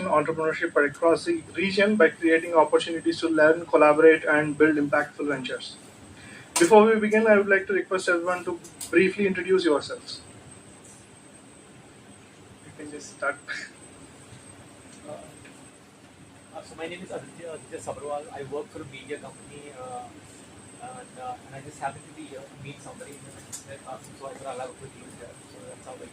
entrepreneurship across the region by creating opportunities to learn, collaborate, and build impactful ventures. Before we begin, I would like to request everyone to briefly introduce yourselves. You can just start. So my name is Aditya Sabharwal. I work for a media company, and I just happened to be here to meet somebody. And so I thought I'll have a quick look there. So that's how I.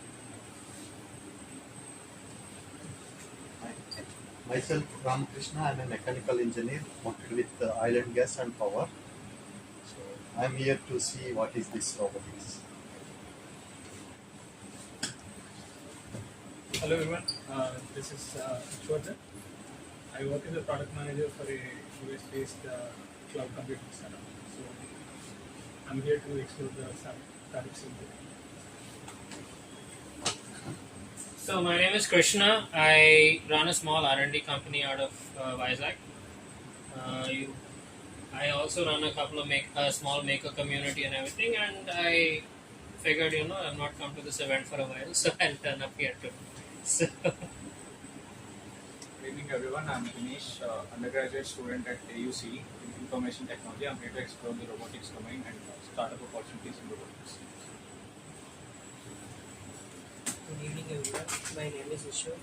Myself, Ramakrishna, I'm a mechanical engineer worked with oil and gas and power. So I'm here to see what is this robotics. Hello everyone, this is Shwardhan. I work as a product manager for a US-based cloud computing startup. So I'm here to explore the startup scene today. So my name is Krishna. I run a small R&D company out of Vizag. I also run a couple of small maker community and everything. And I figured, I've not come to this event for a while, so I'll turn up here too. So Good evening everyone, I'm Dinesh, undergraduate student at AUC in Information Technology. I'm here to explore the robotics domain and startup opportunities in robotics. Good evening everyone, my name is Vishnu.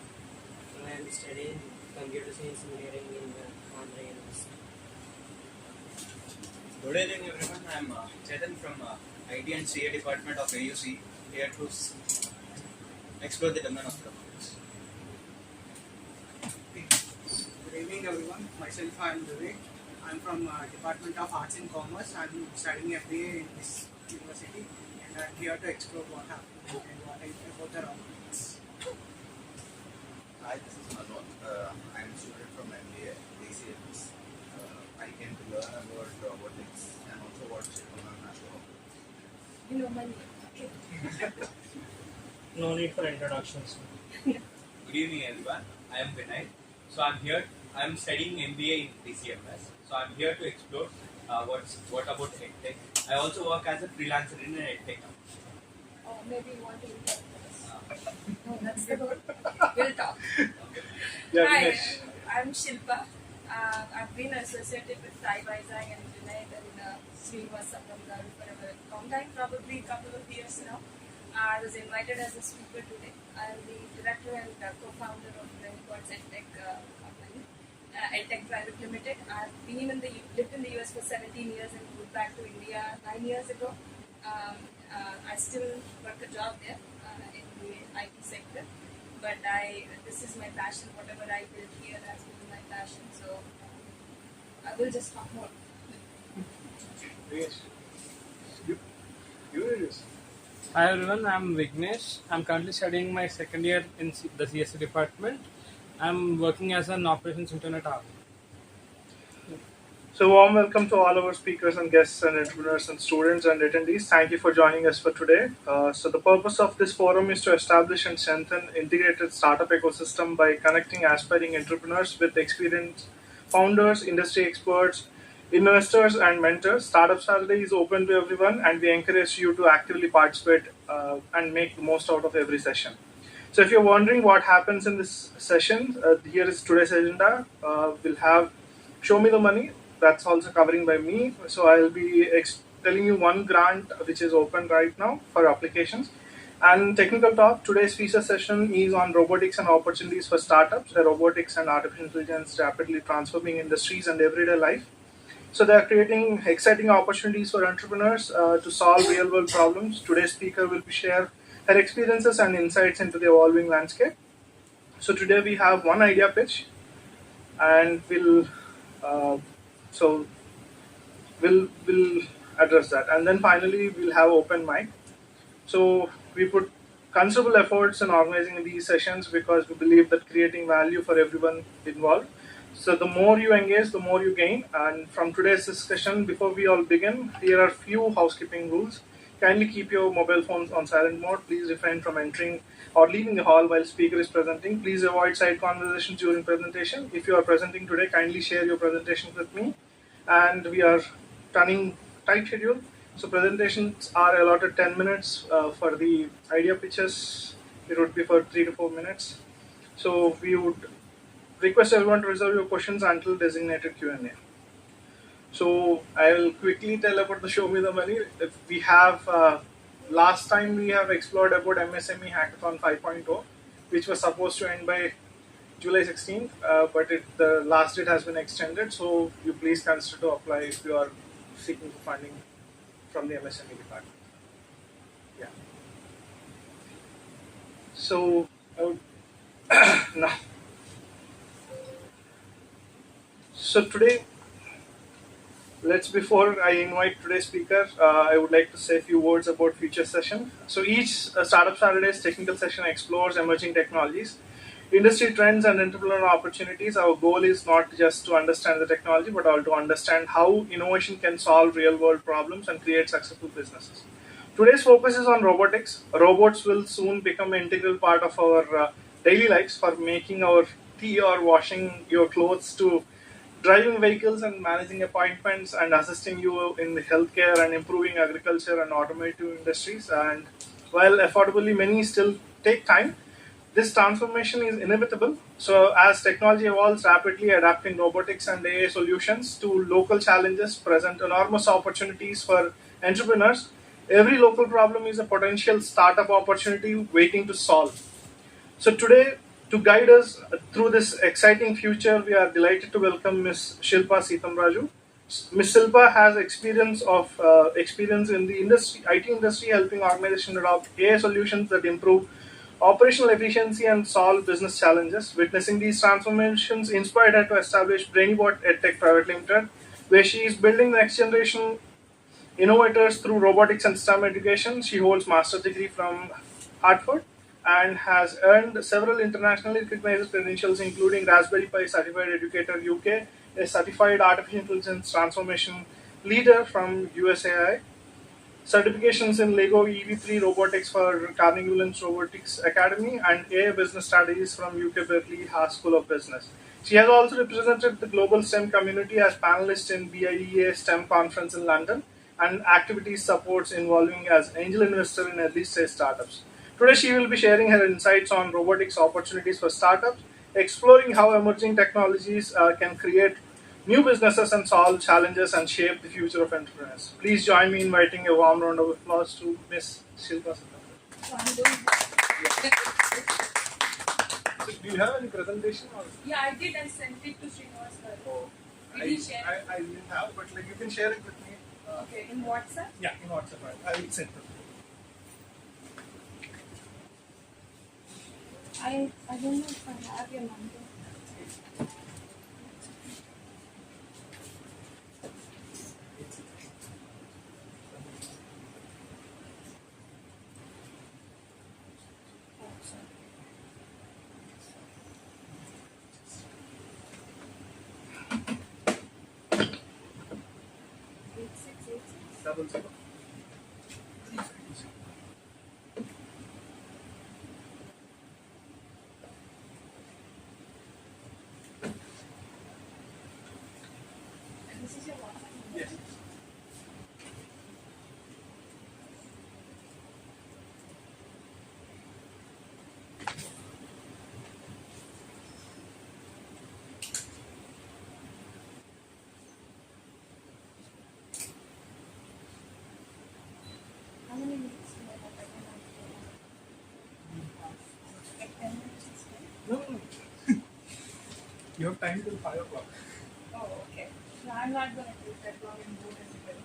I am studying computer science engineering in Andhra University. Good evening everyone, I am Chetan from IT and CA department of AUC, here to explore the domain of robotics. Good evening everyone, myself I am Vivek. I am from Department of Arts and Commerce. I am studying MBA in this university and I am here to explore what happened and what about the robotics. Hi, this is Manoj. I am a student from MBA, DCMS. I came to learn about robotics and also what Shikona has to offer. You know my name. Okay. no need for introductions. Good evening everyone, I am Vinay. So I'm studying MBA in DCMS. So I'm here to explore what about EdTech. I also work as a freelancer in an EdTech company. Oh, maybe you want to interact with us. No, that's the goal. We'll talk. Yeah, Hi, Dinesh. I'm Shilpa. I've been associated with Sai Vizag and Vinay and Srinivas Samramgar for a very long time, probably a couple of years now. I was invited as a speaker today. I'm the director and co-founder of Brainpods EdTech company, EdTech Private Limited. I've lived in the US for 17 years and moved back to India 9 years ago. I still work a job there in the IT sector, but this is my passion. Whatever I build here has been my passion, so I will just talk more. Yes. You introduce. Hi everyone, I'm Vignesh. I'm currently studying my second year in the CSC department. I'm working as an operations internet arm. So, warm welcome to all our speakers and guests and entrepreneurs and students and attendees. Thank you for joining us for today. So, the purpose of this forum is to establish and strengthen integrated startup ecosystem by connecting aspiring entrepreneurs with experienced founders, industry experts, investors, and mentors. Startup Saturday is open to everyone, and we encourage you to actively participate and make the most out of every session. So, if you're wondering what happens in this session, here is today's agenda. We'll have Show Me the Money. That's also covering by me. So I'll be telling you one grant which is open right now for applications. And technical talk, today's feature session is on robotics and opportunities for startups, where robotics and artificial intelligence rapidly transforming industries and everyday life. So they are creating exciting opportunities for entrepreneurs to solve real world problems. Today's speaker will share her experiences and insights into the evolving landscape. So today we have one idea pitch, and uh, so we'll address that, and then finally we'll have open mic. So we put considerable efforts in organizing these sessions because we believe that creating value for everyone involved. So the more you engage, the more you gain. And from today's discussion, before we all begin, here are few housekeeping rules. Kindly keep your mobile phones on silent mode. Please refrain from entering or leaving the hall while speaker is presenting. Please avoid side conversations during presentation. If you are presenting today, kindly share your presentation with me. And we are running tight schedule. So presentations are allotted 10 minutes. For the idea pitches, it would be for 3 to 4 minutes. So we would request everyone to reserve your questions until designated Q&A. So I will quickly tell about the Show Me the Money. If we have last time we have explored about MSME Hackathon 5.0, which was supposed to end by July 16th, but the last date has been extended. So you please consider to apply if you are seeking for funding from the MSME department. Yeah. So I would now. So today, before I invite today's speaker, I would like to say a few words about future session. So each Startup Saturdays technical session explores emerging technologies, industry trends, and entrepreneurial opportunities. Our goal is not just to understand the technology, but also to understand how innovation can solve real-world problems and create successful businesses. Today's focus is on robotics. Robots will soon become an integral part of our daily lives, for making our tea or washing your clothes to driving vehicles and managing appointments and assisting you in the healthcare and improving agriculture and automotive industries. And while affordably many still take time, this transformation is inevitable. So as technology evolves rapidly, adapting robotics and AI solutions to local challenges present enormous opportunities for entrepreneurs. Every local problem is a potential startup opportunity waiting to solve. So today, to guide us through this exciting future, we are delighted to welcome Ms. Shilpa Seethamraju. Ms. Shilpa has experience in the IT industry, helping organizations adopt AI solutions that improve operational efficiency and solve business challenges. Witnessing these transformations inspired her to establish BrainyBot EdTech Private Limited, where she is building the next generation innovators through robotics and STEM education. She holds master's degree from Hartford and has earned several internationally recognized credentials, including Raspberry Pi Certified Educator UK, a certified artificial intelligence transformation leader from USAI, certifications in Lego EV3 robotics for Carnegie Mellon Robotics Academy, and AI business strategies from UK Berkeley Haas School of Business. She has also represented the global STEM community as panelist in BIEA STEM conference in London and activities supports involving as angel investor in early stage startups. Today she will be sharing her insights on robotics opportunities for startups, exploring how emerging technologies can create new businesses and solve challenges and shape the future of entrepreneurs. Please join me in inviting a warm round of applause to Ms. Shilpa Seethamraju. So do you have any presentation? Or? Yeah, I did. I sent it to Srinivas. Oh, Did you share? I didn't have, but you can share it with me. Okay, in WhatsApp? Yeah, in WhatsApp. I will send it. I don't know if I have your number. Double zero. This is your WhatsApp number? Yes. How many minutes do I have? I can answer. Like 10 minutes is fine? No. You have time till 5 o'clock. Oh, okay. No, I'm not going to take that long and do it anyway.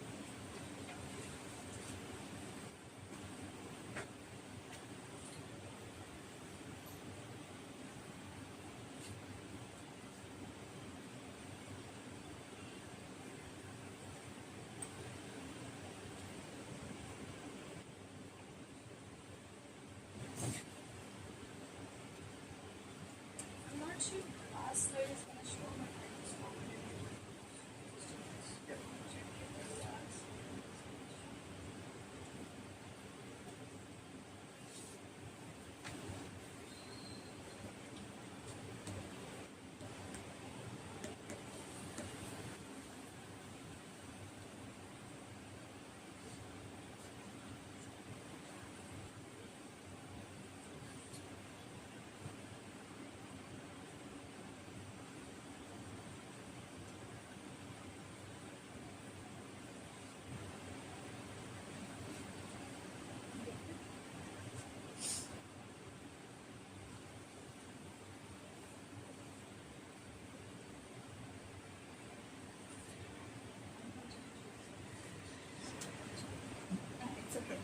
I'm not sure if the last slide is going to show my time is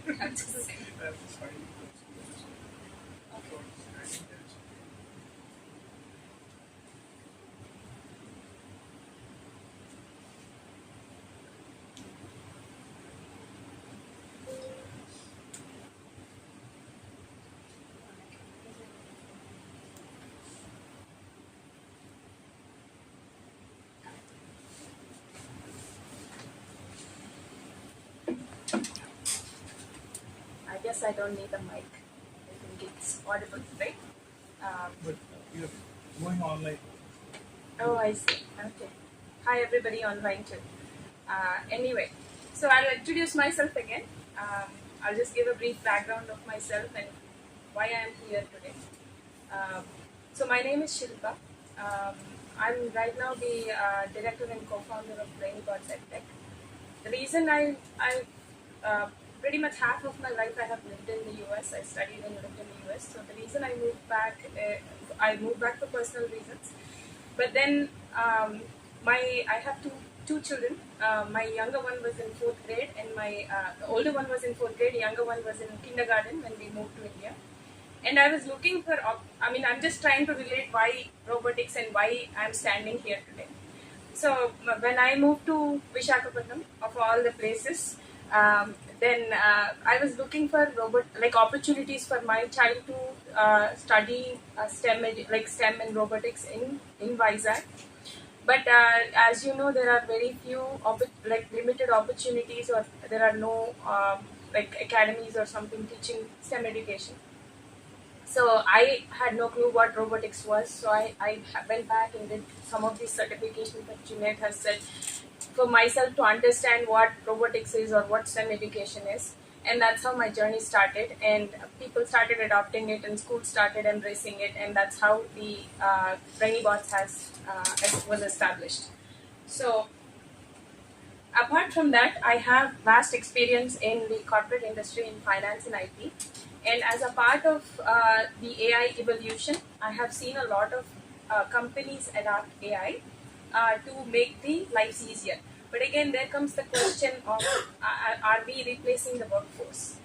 I'm just saying. That's fine. I guess I don't need a mic. I think it's audible, right? But you're going online. Oh, I see. Okay. Hi, everybody online too. Anyway, so I'll introduce myself again. I'll just give a brief background of myself and why I am here today. So my name is Shilpa. I'm right now the director and co-founder of BrainPods EdTech. The reason I pretty much half of my life I have lived in the US. I studied and lived in the US. So the reason I moved back for personal reasons. But then I have two children. My younger one was in 4th grade, and my the older one was in 4th grade. The younger one was in kindergarten when we moved to India. And I was looking for. I'm just trying to relate why robotics and why I'm standing here today. So when I moved to Visakhapatnam, of all the places, then I was looking for opportunities for my child to study STEM and robotics in Vizag. But as you know, there are very few limited opportunities, or there are no academies or something teaching STEM education. So I had no clue what robotics was. So I went back and did some of these certifications that Junaid has said for myself to understand what robotics is or what STEM education is. And that's how my journey started. And people started adopting it, and schools started embracing it. And that's how the BrainiBots was established. So apart from that, I have vast experience in the corporate industry in finance and IT. And as a part of the AI evolution, I have seen a lot of companies adopt AI to make the lives easier. But again, there comes the question of are we replacing the workforce?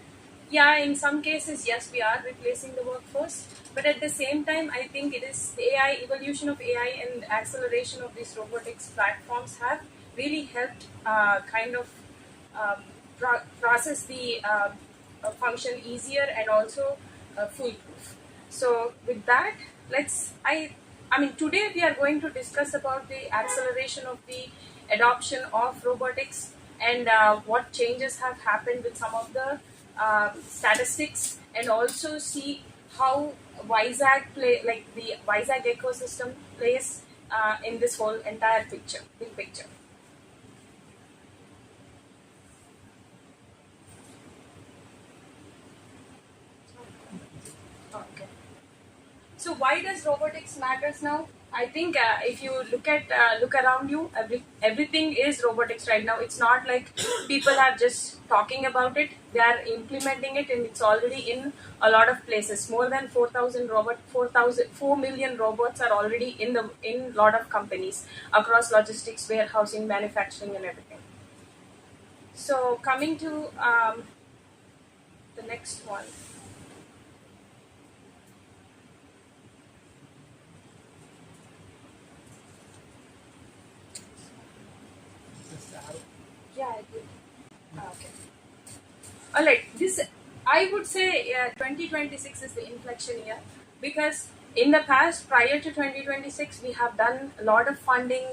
Yeah, in some cases, yes, we are replacing the workforce. But at the same time, I think it is the AI evolution of AI and acceleration of these robotics platforms have really helped process the function easier and also foolproof. So with that, today we are going to discuss about the acceleration of the adoption of robotics and what changes have happened with some of the statistics, and also see how the Vizag ecosystem plays in this whole entire big picture. Okay. So why does robotics matters now? I think if you look around you, everything is robotics right now. It's not like people are just talking about it; they are implementing it, and it's already in a lot of places. More than 4 million robots are already in a lot of companies across logistics, warehousing, manufacturing, and everything. So coming to the next one. Yeah, I did. Okay. Alright, I would say 2026 is the inflection year, because in the past, prior to 2026, we have done a lot of funding,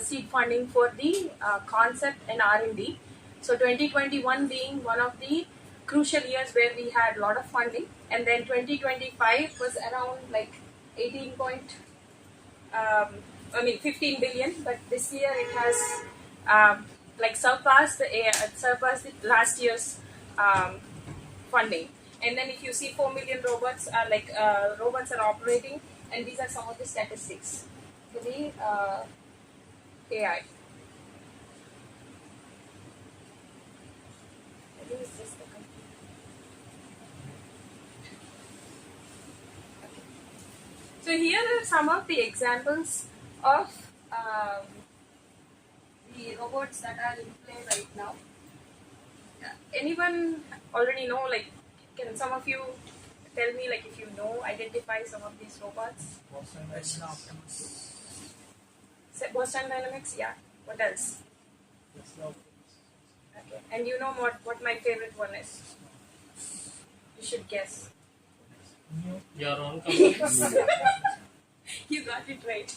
seed funding for the concept and R&D. So 2021 being one of the crucial years where we had a lot of funding, and then 2025 was around 15 billion, but this year it has surpassed the last year's funding. And then if you see 4 million robots are operating, and these are some of the statistics for the AI. I think it's just the complete. Okay. So here are some of the examples of the robots that are in play right now. anyone already know, like, can some of you tell me, like, if you know, identify some of these robots? Tesla Optimus. Boston Dynamics, yeah. What else? Tesla Optimus. Okay. And you know what my favorite one is? You should guess. Your own company. You got it right.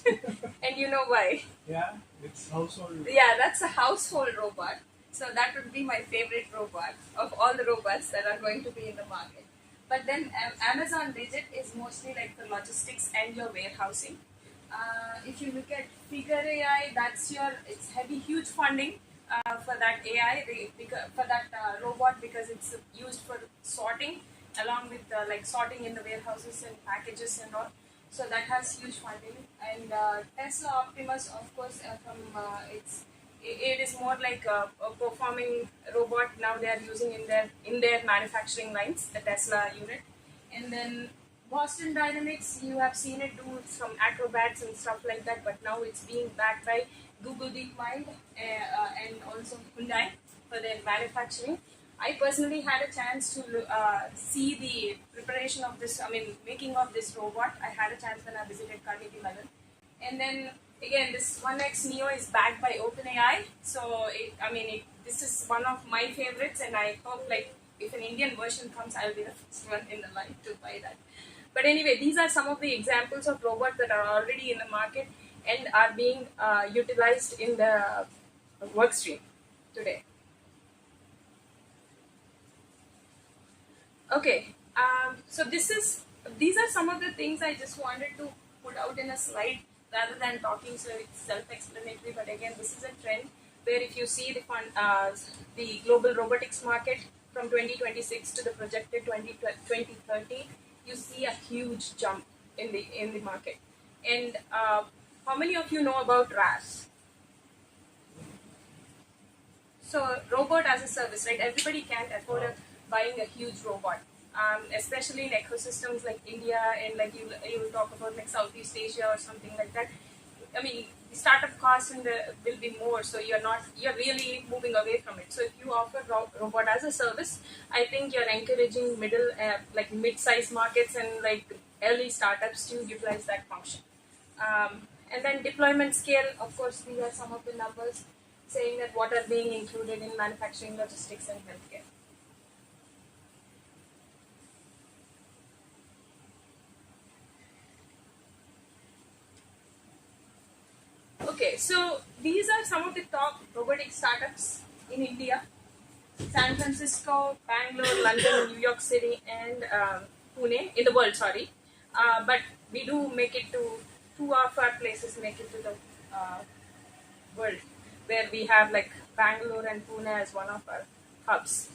And you know why? Yeah, it's household. Yeah, that's a household robot. So that would be my favorite robot of all the robots that are going to be in the market. But then Amazon Digit is mostly like for logistics and your warehousing. If you look at Figure AI, it's heavy, huge funding for that AI, for that robot, because it's used for sorting, along with like sorting in the warehouses and packages and all. So that has huge funding. And Tesla Optimus, of course, it is more like a performing robot. Now they are using in their manufacturing lines, the Tesla unit. And then Boston Dynamics, you have seen it do some acrobats and stuff like that, but now it's being backed by Google DeepMind and also Hyundai for their manufacturing. I personally had a chance to see the preparation of this, making of this robot. I had a chance when I visited Carnegie Mellon. And then again, this 1X Neo is backed by OpenAI. So, this is one of my favorites, and I hope, like, if an Indian version comes, I'll be the first one in the line to buy that. But anyway, these are some of the examples of robots that are already in the market and are being utilized in the work stream today. Okay, so these are some of the things I just wanted to put out in a slide rather than talking, so it's self-explanatory. But again, this is a trend where if you see the global robotics market from 2026 to the projected 2030, you see a huge jump in the market. And how many of you know about RaaS? So robot as a service, right? Everybody can't afford buying a huge robot, especially in ecosystems like India, and like you will talk about like Southeast Asia or something like that. The startup costs will be more, so you're really moving away from it. So if you offer robot as a service, I think you're encouraging mid-sized markets and like early startups to utilize that function. And then deployment scale, of course, these are some of the numbers saying that what are being included in manufacturing, logistics, and healthcare. Okay, so these are some of the top robotic startups in India: San Francisco, Bangalore, London, New York City, and Pune in the world. Sorry, but we do make it to two of our places make it to the world, where we have like Bangalore and Pune as one of our hubs.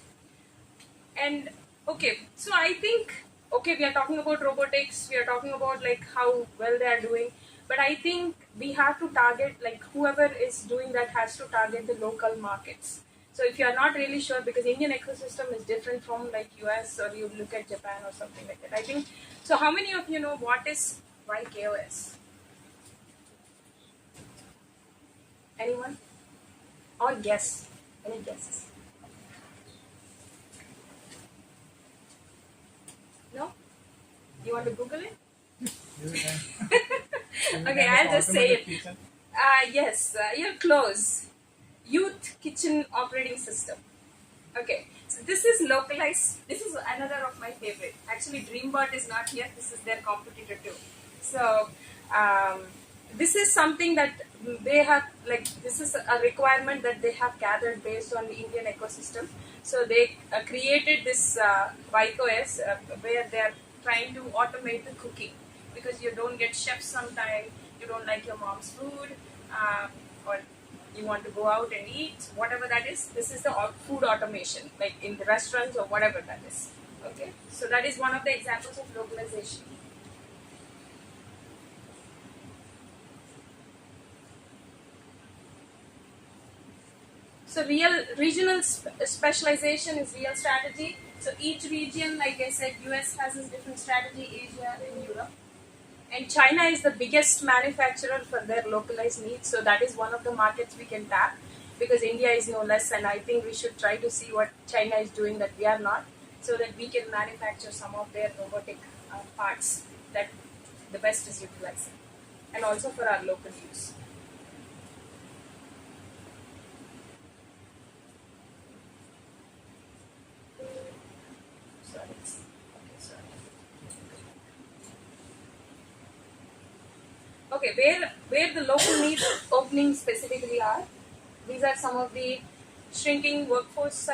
And okay, so I think we are talking about robotics. We are talking about like how well they are doing. But I think we have to target, like whoever is doing that has to target the local markets. So if you are not really sure, because Indian ecosystem is different from like US, or you look at Japan or something like that. I think, so how many of you know what is YKOS? Anyone? Or guess? Any guesses? No? You want to Google it? Okay, I'll just say it. Yes, you're close. Youth Kitchen Operating System. Okay, so this is localized. This is another of my favorite. Actually, DreamBot is not here. This is their competitor too. So, this is something that they have, like, this is a requirement that they have gathered based on the Indian ecosystem. So they created this YKOS where they are trying to automate the cooking, because you don't get chefs sometimes, you don't like your mom's food, or you want to go out and eat, whatever that is. This is the food automation, like in the restaurants or whatever that is. Okay, so that is one of the examples of localization. So regional specialization is real strategy. So each region, like I said, US has a different strategy, Asia and Europe. And China is the biggest manufacturer for their localized needs. So that is one of the markets we can tap. because India is no less, and I think we should try to see what China is doing that we are not, so that we can manufacture some of their robotic parts that the West is utilizing, and also for our local use. Okay, where the local needs openings specifically are, these are some of the shrinking workforce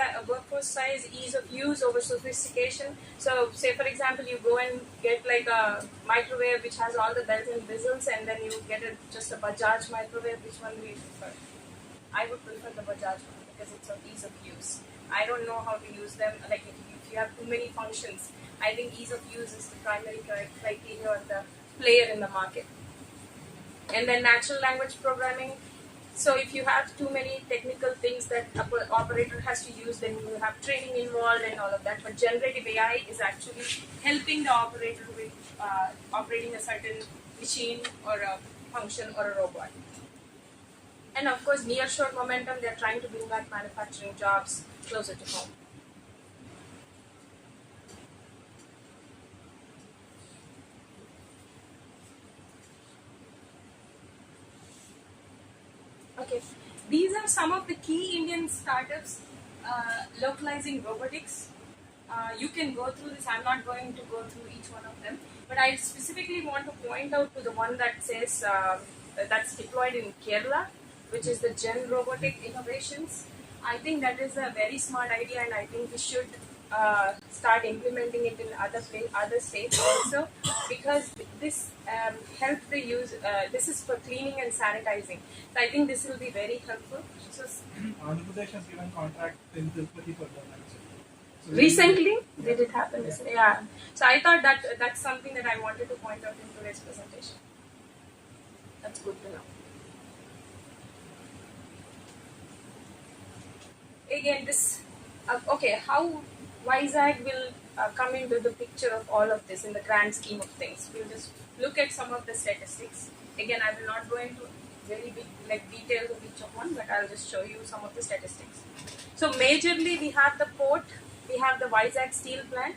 size, ease of use over sophistication. So, say for example, you go and get like a microwave which has all the bells and whistles, and then you get just a Bajaj microwave. Which one do you prefer? I would prefer the Bajaj one because it's of ease of use. I don't know how to use them. Like if you have too many functions, I think ease of use is the primary criteria or the player in the market. And then natural language programming. So if you have too many technical things that an operator has to use, then you have training involved and all of that. But generative AI is actually helping the operator with operating a certain machine or a function or a robot. And of course, nearshore momentum, they're trying to bring back manufacturing jobs closer to home. Okay, these are some of the key Indian startups localizing robotics. You can go through this. I'm not going to go through each one of them, but I specifically want to point out to the one that says that's deployed in Kerala, which is the Gen Robotic Innovations. I think that is a very smart idea, and I think we should start implementing it in other states also, because this helps the use. This is for cleaning and sanitizing. So I think this will be very helpful. So Andhra Pradesh has given contract in Tirupati for that. So recently, did it happen? Yeah. So I thought that that's something that I wanted to point out in today's presentation. That's good to know. Again, this okay. How Vizag will come into the picture of all of this in the grand scheme of things? We'll just look at some of the statistics. Again, I will not go into very big details of each of one, but I'll just show you some of the statistics. So majorly, we have the port, we have the Vizag steel plant,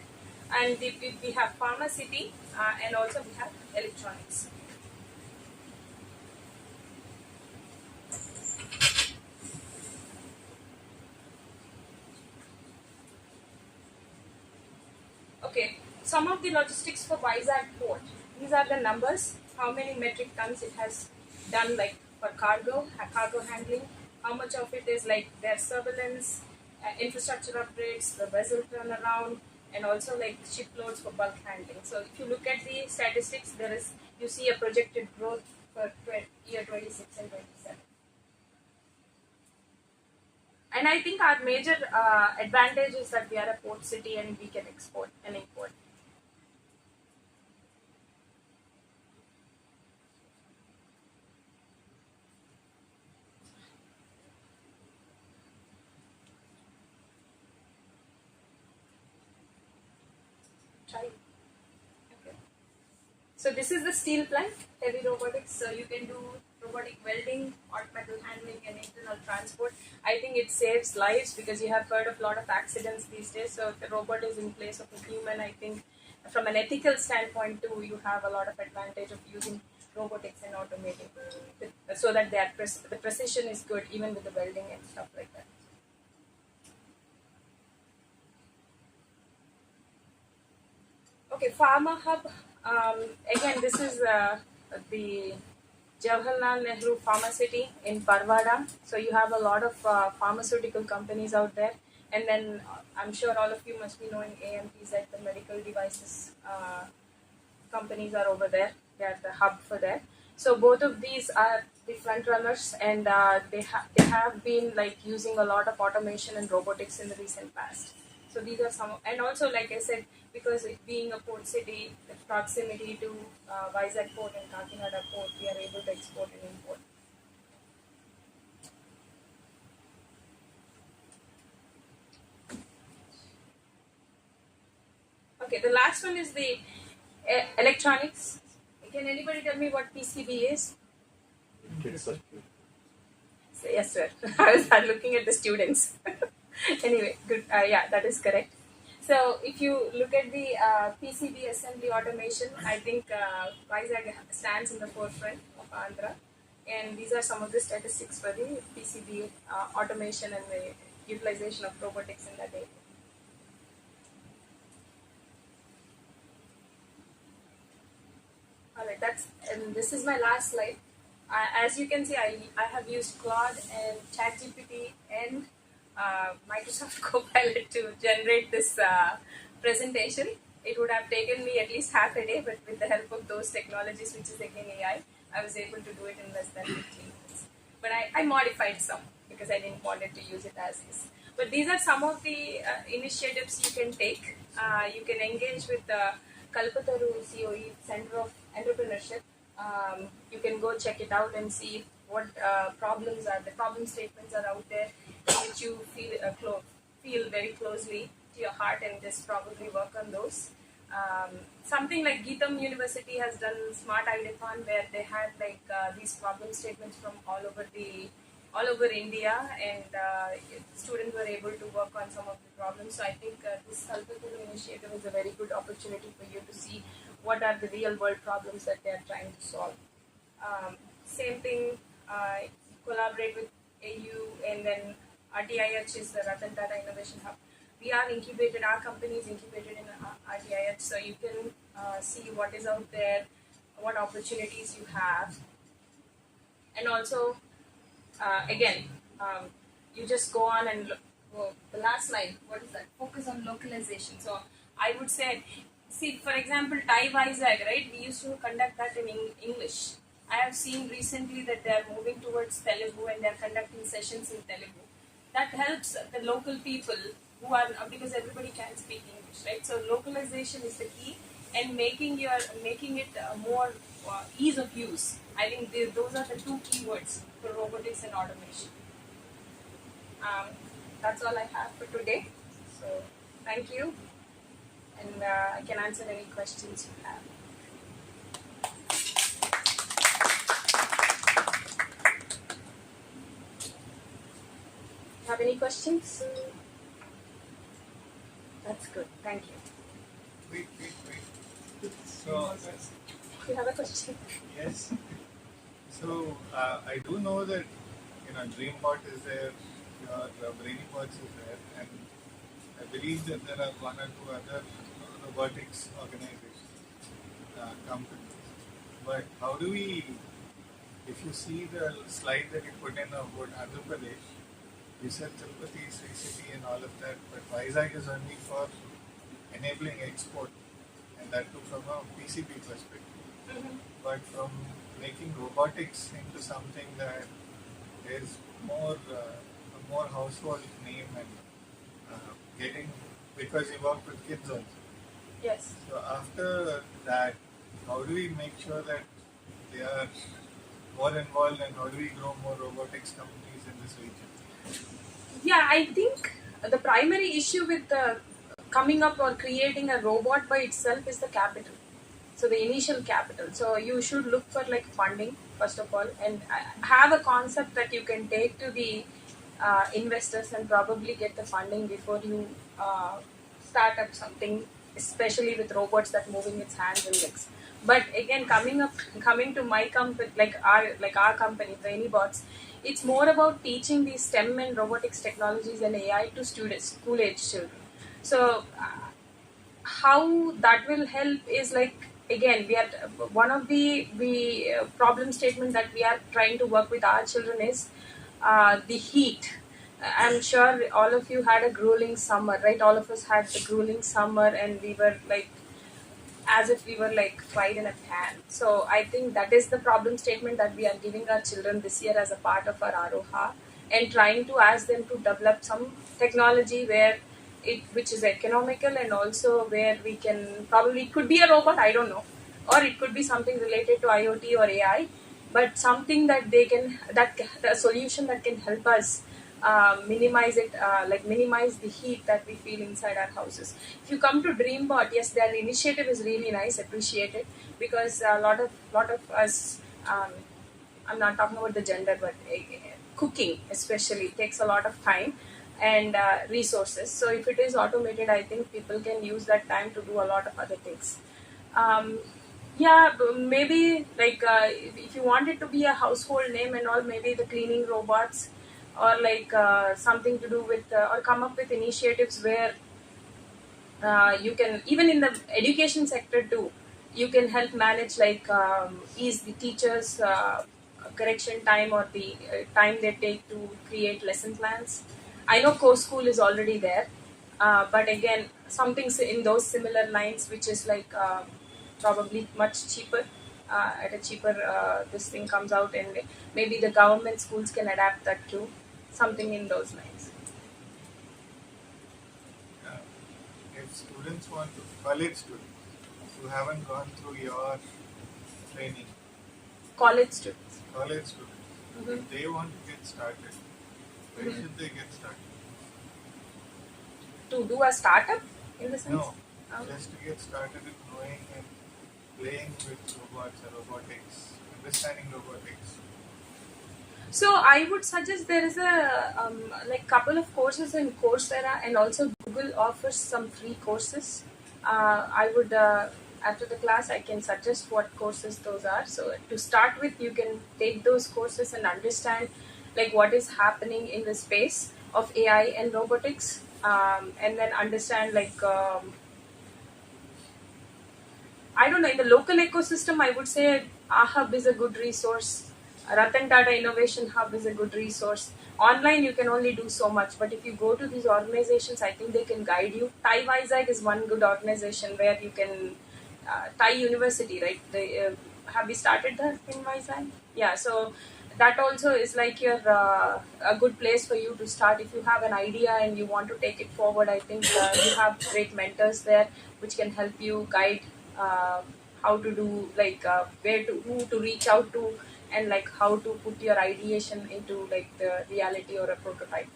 and we have Pharma City, and also we have electronics. Okay, some of the logistics for Vizag port. These are the numbers, how many metric tons it has done, like for cargo handling, how much of it is like their surveillance, infrastructure upgrades, the vessel turnaround, and also like shiploads for bulk handling. So if you look at the statistics, you see a projected growth for year 26 and 27. And I think our major advantage is that we are a port city and we can export and import. Okay. So this is the steel plant, heavy robotics. So you can do robotic welding, hot metal handling, and internal transport. I think it saves lives because you have heard of a lot of accidents these days. So if the robot is in place of a human, I think from an ethical standpoint too, you have a lot of advantage of using robotics and automating, so that the precision is good even with the welding and stuff like that. Okay, Pharma Hub. Again, this is the Jawaharlal Nehru Pharma City in Parvada. So you have a lot of pharmaceutical companies out there. And then I'm sure all of you must be knowing AMPs, like the medical devices companies are over there. They are the hub for that. So both of these are the front runners, and they have been like using a lot of automation and robotics in the recent past. So these are some, and also like I said, because it being a port city, the proximity to Vizag port and Kakinada port, we are able to export and import. Okay, the last one is the electronics. Can anybody tell me what PCB is? Yes, sir. I was looking at the students. Anyway, good. Yeah, that is correct. So, if you look at the PCB assembly automation, I think Vizag stands in the forefront of Andhra. And these are some of the statistics for the PCB automation and the utilization of robotics in that area. Alright, and this is my last slide. As you can see, I have used Claude and ChatGPT and Microsoft Copilot to generate this presentation. It would have taken me at least half a day, but with the help of those technologies, which is again AI, I was able to do it in less than 15 minutes. But I modified some because I didn't want it to use it as is. But these are some of the initiatives you can take. You can engage with the Kalpataru COE Center of Entrepreneurship. You can go check it out and see what the problem statements are out there, which you feel very closely to your heart, and just probably work on those. Something like Geetham University has done Smart Ideathon, where they had these problem statements from all over India, and students were able to work on some of the problems. So I think this Kalpataru initiative is a very good opportunity for you to see what are the real world problems that they are trying to solve. Same thing, collaborate with AU, and then RTIH is the Ratan Tata Innovation Hub. We are incubated, our company is incubated in RTIH, so you can see what is out there, what opportunities you have. And also, again, you just go on and look. Well, the last slide, what is that? Focus on localization. So I would say, see, for example, TiE Vizag, right? We used to conduct that in English. I have seen recently that they are moving towards Telugu, and they are conducting sessions in Telugu. That helps the local people who are, because everybody can speak English, right? So localization is the key, and making it more ease of use. I think those are the two keywords for robotics and automation. That's all I have for today. So thank you, and I can answer any questions you have. Have any questions? That's good. Thank you. Wait. So, You have a question? yes. So, I do know that, DreamBot is there, your BrainyBots is there, and I believe that there are one or two other robotics organizations, companies. But how do we, if you see the slide that you put in about Andhra Pradesh, you said Tirupati, Sri City and all of that, but Vizag is only for enabling export, and that too from a PCB perspective. Mm-hmm. But from making robotics into something that is more a more household name, and getting, because you work with kids also. Yes. So after that, how do we make sure that they are more involved, and how do we grow more robotics companies in this region? Yeah, I think the primary issue with coming up or creating a robot by itself is the capital. So the initial capital. So you should look for funding first of all, and have a concept that you can take to the investors and probably get the funding before you start up something, especially with robots that moving its hands and legs. But again, coming to my company, like our company, BrainyBots, it's more about teaching these STEM and robotics technologies and AI to students, school-age children. So how that will help is again, we are one of the problem statement that we are trying to work with our children is the heat. I'm sure all of you had a grueling summer, right? All of us had the grueling summer, and we were as if we were fried in a pan. So I think that is the problem statement that we are giving our children this year as a part of our Aroha, and trying to ask them to develop some technology which is economical, and also where we can probably, it could be a robot, I don't know, or it could be something related to IoT or AI, but something that the solution that can help us minimize the heat that we feel inside our houses. If you come to DreamBot, yes, their initiative is really nice, appreciated, because a lot of us I'm not talking about the gender, but cooking especially takes a lot of time and resources. So if it is automated, I think people can use that time to do a lot of other things. Maybe like if you want it to be a household name and all, maybe the cleaning robots, or like something to do with or come up with initiatives where you can, even in the education sector too, you can help manage like ease the teachers correction time, or the time they take to create lesson plans. I know Core School is already there, but again, something in those similar lines, which is like probably much cheaper, at a cheaper this thing comes out, and maybe the government schools can adapt that too, something in those lines. If students want to, college students who haven't gone through your training, College students. If they want to get started, where should they get started? To do a startup in the sense? No, just to get started in knowing and playing with robots or robotics, understanding robotics. So I would suggest there is a like couple of courses in Coursera, and also Google offers some free courses. I would after the class I can suggest what courses those are. So to start with, you can take those courses and understand like what is happening in the space of AI and robotics, and then understand like I don't know, in the local ecosystem, I would say AHub is a good resource. Ratan Tata Innovation Hub is a good resource. Online, you can only do so much, but if you go to these organizations, I think they can guide you. TIE Vizag is one good organization where you can, TIE University, right? Have we started that in Vizag? Yeah, so that also is like your a good place for you to start. If you have an idea and you want to take it forward, I think you have great mentors there which can help you guide how to do, like who to reach out to, and like how to put your ideation into like the reality or a prototype.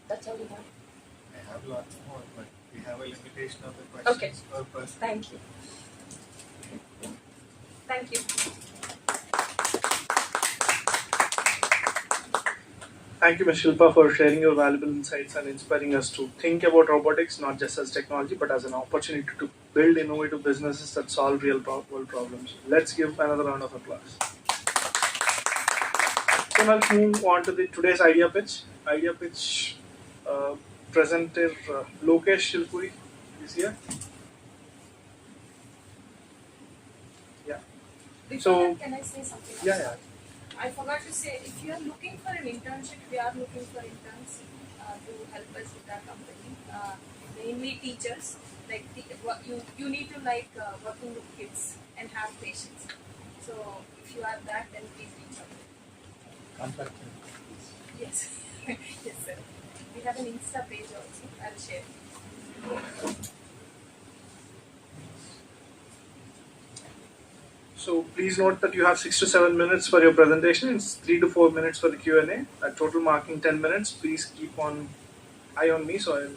That's all we have. I have lots more, but we have a limitation of the questions per person. Thank you. Thank you. Thank you, Ms. Shilpa, for sharing your valuable insights and inspiring us to think about robotics not just as technology but as an opportunity to build innovative businesses that solve real world problems. Let's give another round of applause. So now let's move on to today's idea pitch. Idea pitch presenter Lokesh Shilpuri is here. Yeah. Before that, can I say something else? Yeah. I forgot to say, if you are looking for an internship, we are looking for interns to help us with our company. Mainly teachers. Like you need to like working with kids and have patience. So if you are that, then please reach out. Contact me. Yes, yes, sir. We have an Insta page also. I'll share. So please note that you have 6 to 7 minutes for your presentation. It's 3 to 4 minutes for the Q&A. At total marking 10 minutes. Please keep on eye on me, so I'll.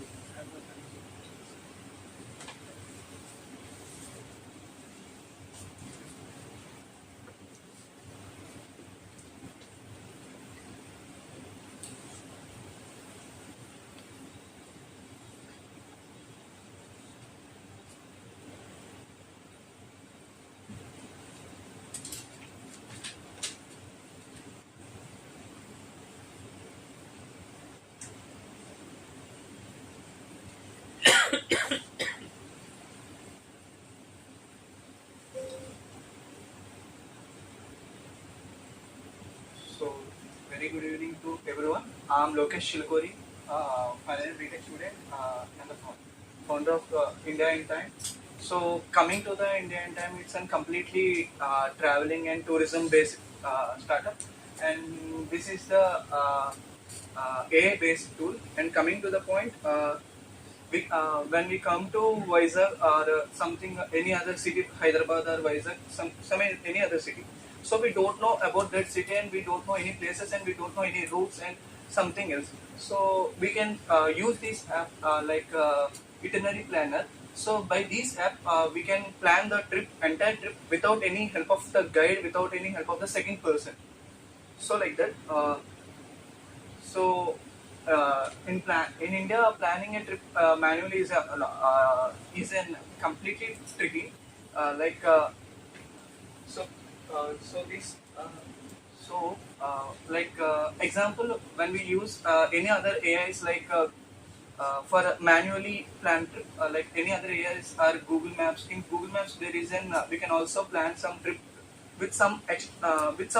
So, very good evening to everyone. I'm Lokesh Shilkori, final year BTech student and the founder of India in Time. So, coming to the India in Time, it's a completely traveling and tourism based startup, and this is the AI based tool. And coming to the point, when we come to Vizag or something, any other city, Hyderabad or Vizag, any other city. So we don't know about that city, and we don't know any places, and we don't know any routes and something else. So we can use this app like itinerary planner. So by these app, we can plan the entire trip without any help of the guide, without any help of the second person. So like that. So in India, planning a trip manually is an completely tricky. Like so so this like example, when we use any other AIs like for a manually planned trip, like any other AIs or Google Maps. In Google Maps, there is an we can also plan some trip with some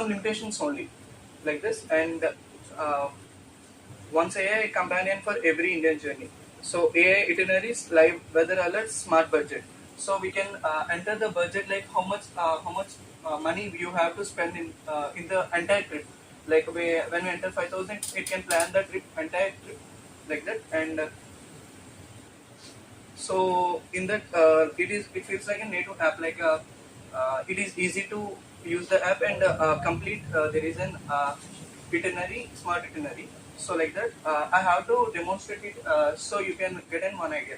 limitations only, like this. And once AI companion for every Indian journey. So AI itineraries, live weather alerts, smart budget. So we can enter the budget, like how much money you have to spend in the entire trip. Like when we enter 5,000, it can plan the entire trip, like that. And so in that it feels like a native app. Like it is easy to use the app and complete. There is an smart itinerary. So like that, I have to demonstrate it so you can get in one idea.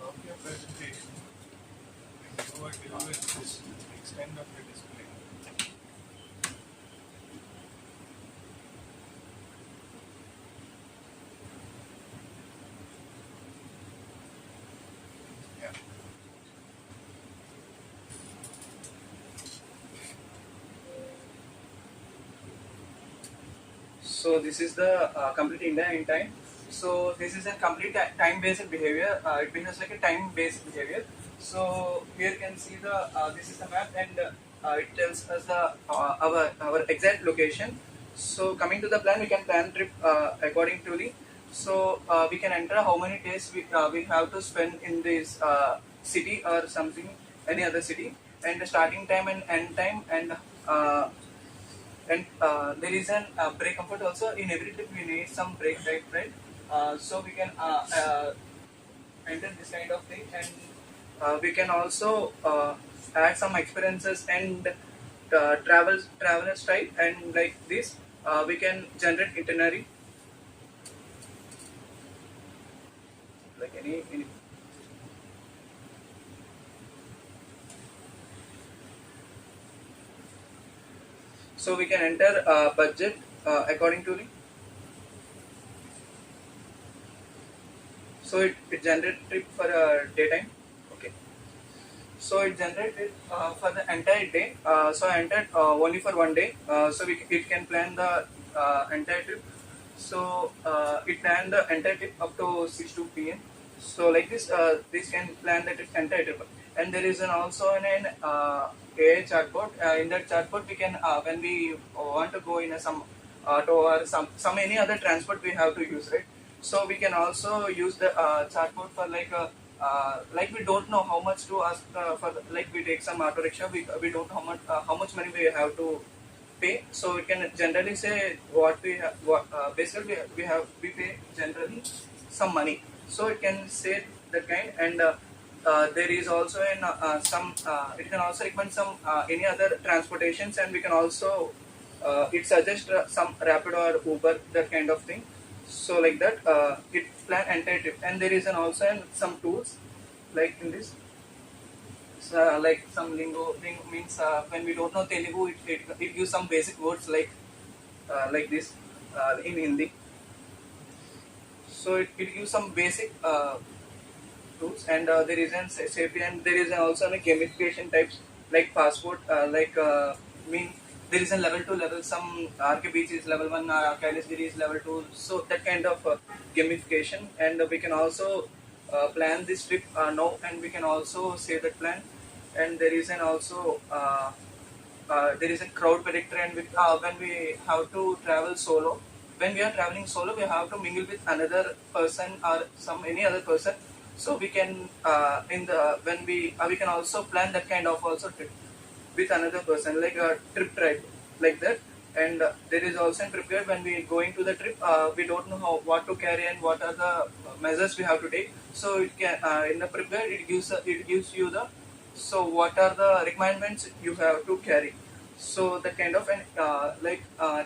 Stop your presentation and go and deal with this extent of the display. Yeah. So this is the complete India in time. So this is a complete time-based behavior. It behaves like a time-based behavior. So here you can see the this is the map, and it tells us the our exact location. So coming to the plan, we can plan trip according to the. So we can enter how many days we have to spend in this city or something, any other city, and the starting time and end time, and there is an break comfort also. In every trip we need some break type, right? So we can enter this kind of thing, and we can also add some experiences and travelers type, and like this we can generate itinerary, like any. So we can enter budget according to the. So it generates trip for a daytime. Okay. So it generated for the entire day. So I entered only for one day. So it can plan the entire trip. So it planned the entire trip up to 6 p.m. So like this, this can plan the entire trip. And there is also an AI chatbot. In that chatbot, we can when we want to go in some auto or some any other transport we have to use, right? So we can also use the chatbot for like we don't know how much to ask for. Like we take some auto rickshaw, we don't know how much money we have to pay. So it can generally say what we have. Basically we pay generally some money. So it can say that kind. And there is also some. It can also recommend some any other transportations, and we can also it suggests some Rapid or Uber, that kind of thing. So like that, it plan entire trip. And there is also some tools like in this. So, like some lingo means when we don't know Telugu, it gives some basic words like this in Hindi. So it gives some basic tools, and there is an safety, and there is also a gamification types like passport, mean there is a level 2 level, some RK Beach is level 1, Kailasgiri is level 2, so that kind of gamification. And we can also plan this trip now, and we can also save that plan. And there is an also there is a crowd predictor, and when we have to travel solo, when we are traveling solo, we have to mingle with another person or any other person. So we can in the when we can also plan that kind of also trip with another person, like a trip tribe, like that. And there is also in prepare when we going to the trip, we don't know what to carry and what are the measures we have to take. So it can in the prepare, it gives you the, so what are the requirements you have to carry. So that kind of, and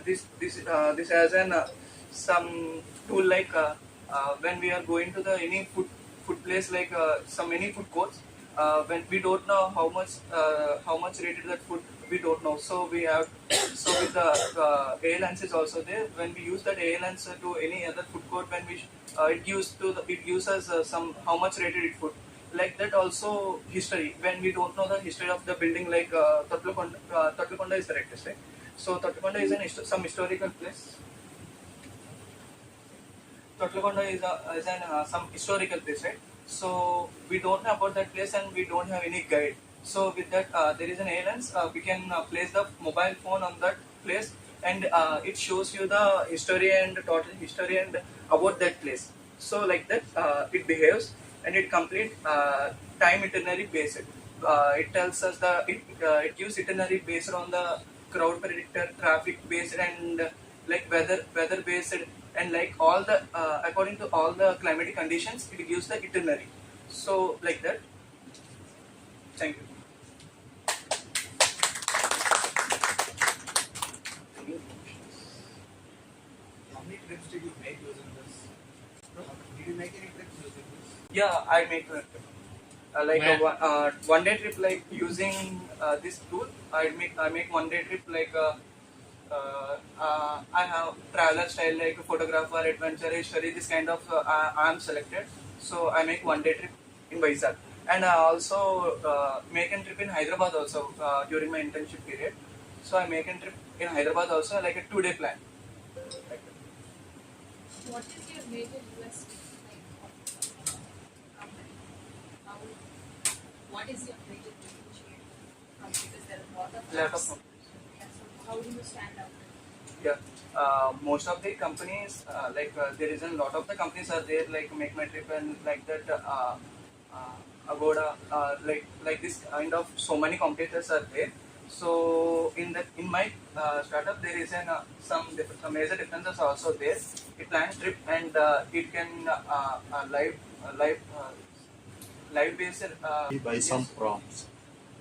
this has an some tool, like when we are going to the any food place, like some any food courts, when we don't know how much rated that food, we don't know. So we have, so with the AI lens is also there. When we use that AI lens to any other food court, when we it gives us some how much rated it food, like that. Also history, when we don't know the history of the building, like Tatlakonda is correct, right? So Tatlakonda is some historical place. Tatlakonda is some historical place, right? So we don't know about that place, and we don't have any guide. So with that, there is an ALens. We can place the mobile phone on that place, and it shows you the history and total history and about that place. So like that, it behaves, and it complete time itinerary based. It tells us it gives itinerary based on the crowd predictor, traffic based, and like weather based, and like all the according to all the climatic conditions, it gives the itinerary. So like that. Thank you. How many trips did you make using this? Did you make any trips using this? Yeah, I make a trip. Like a one day trip, like using this tool. I make one day trip, like I have traveler style, like photographer, adventure, history. This kind of I am selected. So I make one day trip in Vizag, and I also make a trip in Hyderabad also during my internship period. So I make a trip in Hyderabad also, like a 2-day plan. Like that. What is your major USP? What is your major differentiator? Because there are a lot of Lot of apps. companies. Yeah, so how do you stand out? Yeah, most of the companies, there is a lot of the companies are there, like Make My Trip and like that, Agoda, like this kind of so many competitors are there. So in my startup, there is some major differences also there. It plans trip, and it can live based. By some prompts.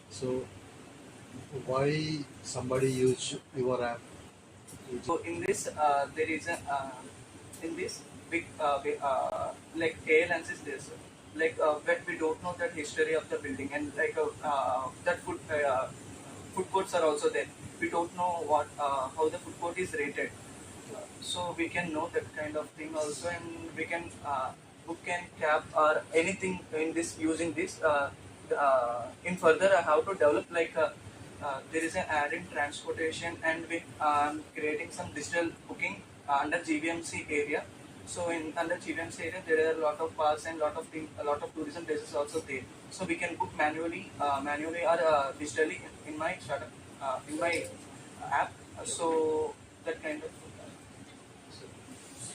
So why somebody use your app? So in this, there is a in this big like A lens is there. So, like when we don't know that history of the building, and like that food courts are also there. We don't know what how the food court is rated. So we can know that kind of thing also, and we can book and cab or anything in this using this. In further, how to develop, like there is an ad in transportation, and we creating some digital booking under GVMC area. So in under GVMC area, there are a lot of parks and a lot of tourism places also there. So we can book manually or digitally in my startup, in my app. So that kind of.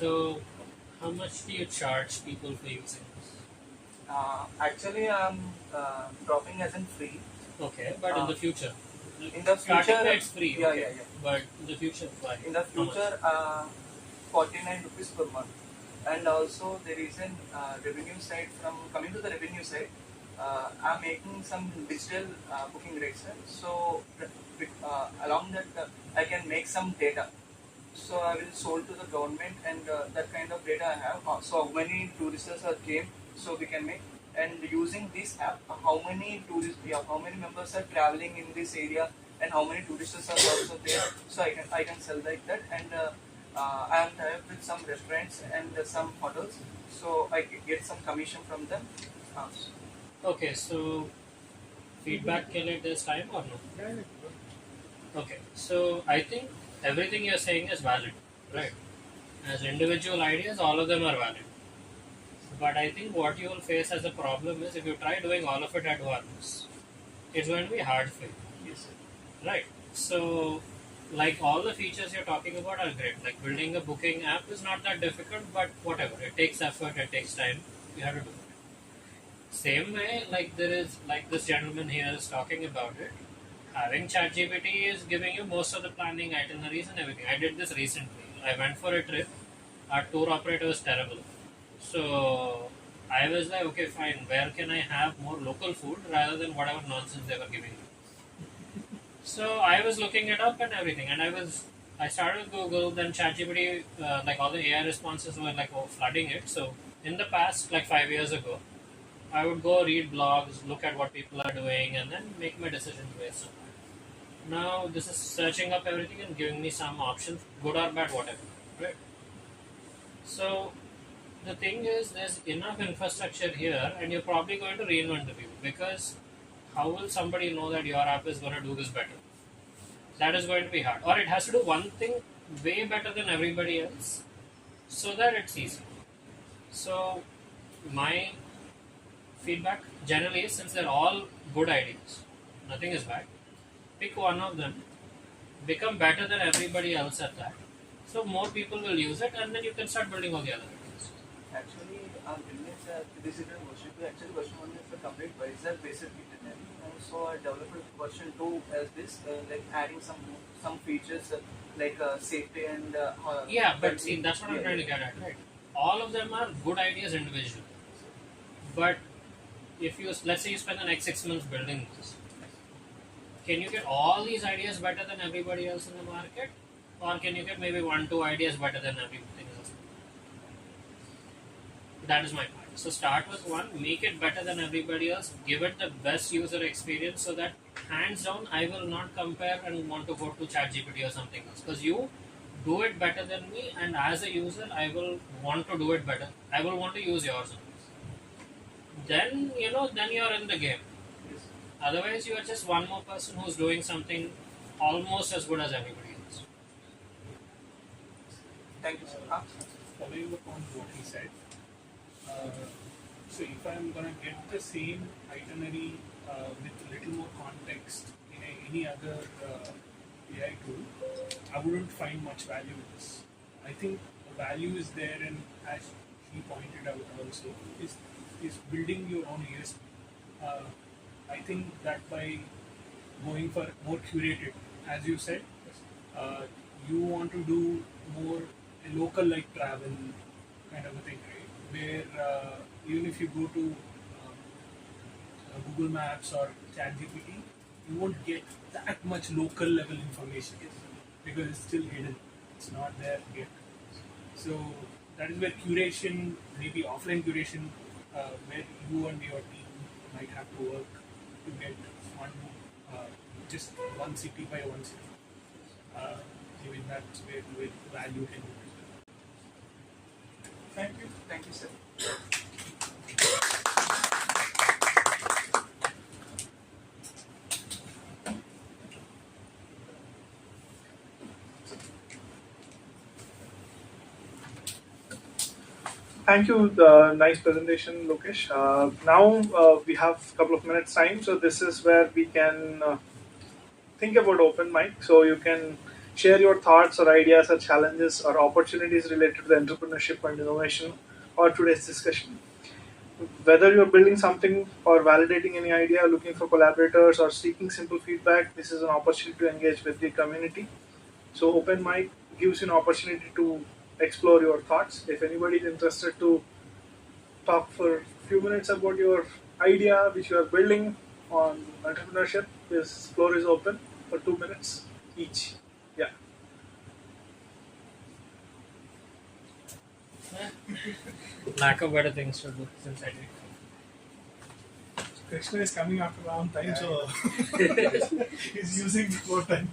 So, how much do you charge people for using this? Actually, I'm dropping as in free. Okay, but in the future? In the future, starting it's free. Yeah, Okay. yeah. But in the future, why? In the How much? future, 49 rupees per month. And also there is an revenue side. From coming to the revenue side, I'm making some digital booking rates. So along that, I can make some data. So I will sold to the government, and that kind of data I have. So how many tourists are came, so we can make. And using this app, how many how many members are traveling in this area, and how many tourists are also there. So I can sell like that, and I am tied with some restaurants and some hotels, so I get some commission from them. Okay, so feedback can it this time or no? Okay, so I think everything you're saying is valid, right? As individual ideas, all of them are valid. But I think what you will face as a problem is if you try doing all of it at once, it's going to be hard for you. Yes, sir. Right. So, like all the features you're talking about are great. Like building a booking app is not that difficult, but whatever. It takes effort, it takes time. You have to do it. Same way, like there is, like this gentleman here is talking about it. Having ChatGPT is giving you most of the planning itineraries and everything. I did this recently. I went for a trip. Our tour operator was terrible. So I was like, okay, fine. Where can I have more local food rather than whatever nonsense they were giving me? So I was looking it up and everything, and I started with Google, then ChatGPT, like all the AI responses were like flooding it. So in the past, like 5 years ago, I would go read blogs, look at what people are doing, and then make my decisions based on that. Now this is searching up everything and giving me some options, good or bad, whatever. Right. So the thing is, there's enough infrastructure here, and you're probably going to reinvent the wheel because how will somebody know that your app is going to do this better? That is going to be hard. Or it has to do one thing way better than everybody else so that it's easy. So, my feedback generally is since they're all good ideas, nothing is bad, pick one of them, become better than everybody else at that. So, more people will use it, and then you can start building all the other ideas. Actually, our business this is a version 2. Actually, version 1 is the complete Visual basic internet. So I developed version 2 as this, like adding some features like safety and Yeah, but see, that's what I'm trying to get at, right? All of them are good ideas individually. But if you, let's say you spend the next 6 months building this, can you get all these ideas better than everybody else in the market? Or can you get maybe 1-2 ideas better than everything else? That is my point. So start with one, make it better than everybody else, give it the best user experience so that hands down I will not compare and want to go to ChatGPT or something else. Because you do it better than me, and as a user I will want to do it better. I will want to use yours. Then then you're in the game. Otherwise you are just one more person who's doing something almost as good as everybody else. Thank you, sir. Following up on what he said, so if I'm gonna get the same itinerary with a little more context in any other AI tool, I wouldn't find much value in this. I think the value is there, and as he pointed out also, is building your own USP. I think that by going for more curated, as you said, you want to do more local like travel kind of a thing, right? Where even if you go to Google Maps or ChatGPT, you won't get that much local level information because it's still hidden. It's not there yet. So that is where curation, maybe offline curation, where you and your team might have to work to get one, just one city by one city. Maybe that's where value can be. Thank you. Thank you, sir. Thank you. Nice presentation, Lokesh. Now we have a couple of minutes time, so this is where we can think about open mic. So you can share your thoughts or ideas or challenges or opportunities related to the entrepreneurship and innovation or today's discussion. Whether you're building something or validating any idea, looking for collaborators or seeking simple feedback, this is an opportunity to engage with the community. So open mic gives you an opportunity to explore your thoughts. If anybody is interested to talk for a few minutes about your idea which you are building on entrepreneurship, this floor is open for 2 minutes each. Yeah. Lack of better things to do since I did. Krishna is coming after a long time, so he's using more time.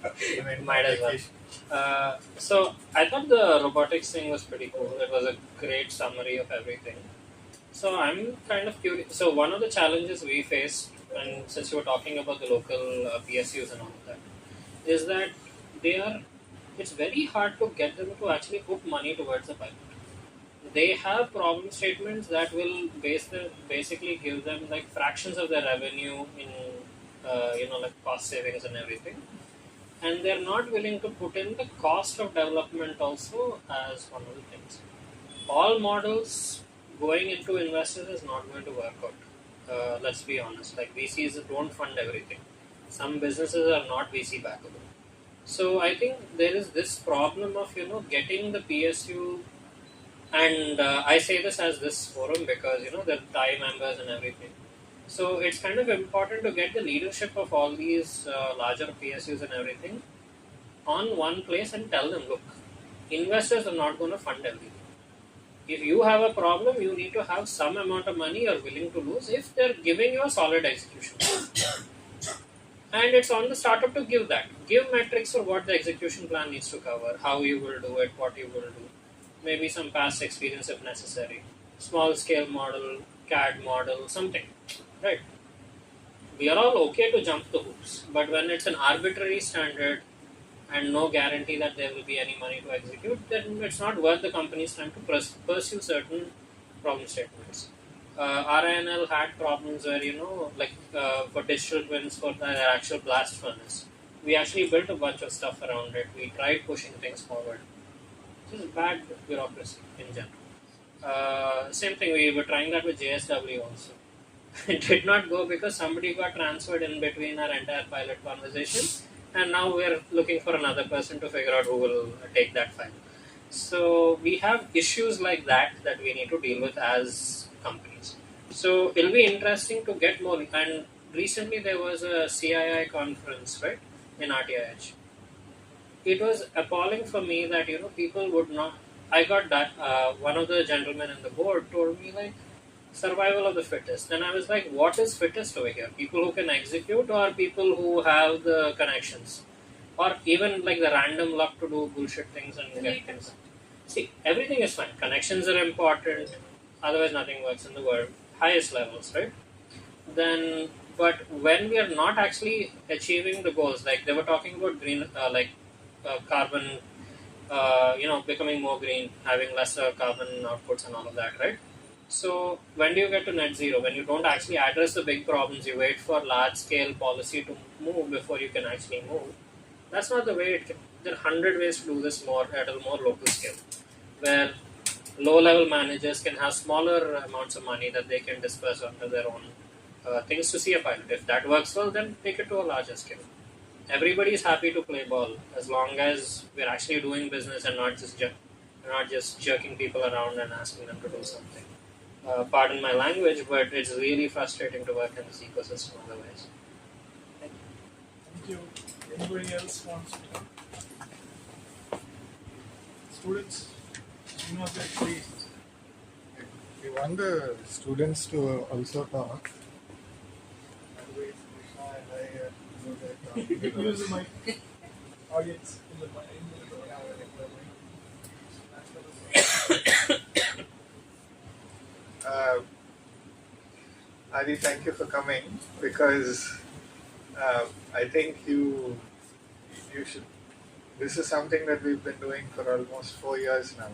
Might as well. So I thought the robotics thing was pretty cool. It was a great summary of everything. So I'm kind of curious. So one of the challenges we faced, and since you were talking about the local PSUs and all of that, is that they are. It's very hard to get them to actually put money towards the pilot. They have problem statements that will basically give them like fractions of their revenue in like cost savings and everything, and they're not willing to put in the cost of development also as one of the things. All models going into investors is not going to work out. Let's be honest. Like VCs don't fund everything. Some businesses are not VC backable. So I think there is this problem of getting the PSU, and I say this as this forum because they're Thai members and everything. So it's kind of important to get the leadership of all these larger PSUs and everything on one place and tell them, look, investors are not going to fund everything. If you have a problem, you need to have some amount of money you're willing to lose if they're giving you a solid execution. And it's on the startup to give that. Give metrics for what the execution plan needs to cover, how you will do it, what you will do. Maybe some past experience if necessary. Small scale model, CAD model, something. Right? We are all okay to jump the hoops. But when it's an arbitrary standard and no guarantee that there will be any money to execute, then it's not worth the company's time to pursue certain problem statements. RINL had problems where, for digital twins for the actual blast furnace, we actually built a bunch of stuff around it. We tried pushing things forward. This is bad bureaucracy in general. Same thing, we were trying that with JSW also. It did not go because somebody got transferred in between our entire pilot conversation, and now we're looking for another person to figure out who will take that file. So we have issues like that we need to deal with as companies. So it'll be interesting to get more. And recently there was a CII conference, right, in RTIH. It was appalling for me that people would not. I got that. One of the gentlemen in the board told me like survival of the fittest. Then I was like, what is fittest over here? People who can execute, or people who have the connections, or even like the random luck to do bullshit things and get things. See, everything is fine. Connections are important. Otherwise, nothing works in the world. Highest levels, right? Then, but when we are not actually achieving the goals, like they were talking about green, carbon, becoming more green, having lesser carbon outputs and all of that, right? So when do you get to net zero? When you don't actually address the big problems, you wait for large scale policy to move before you can actually move. That's not the way it can. There are 100 ways to do this at a more local scale, where low level managers can have smaller amounts of money that they can disperse onto their own things to see a pilot. If that works well, then take it to a larger scale. Everybody is happy to play ball as long as we're actually doing business and not just jerking people around and asking them to do something. Pardon my language, but it's really frustrating to work in this ecosystem otherwise. Thank you. Anybody else wants to talk? Students, please. We want the students to also talk. Use the mic. Audience in the Adi, thank you for coming because I think you should. This is something that we've been doing for almost 4 years now,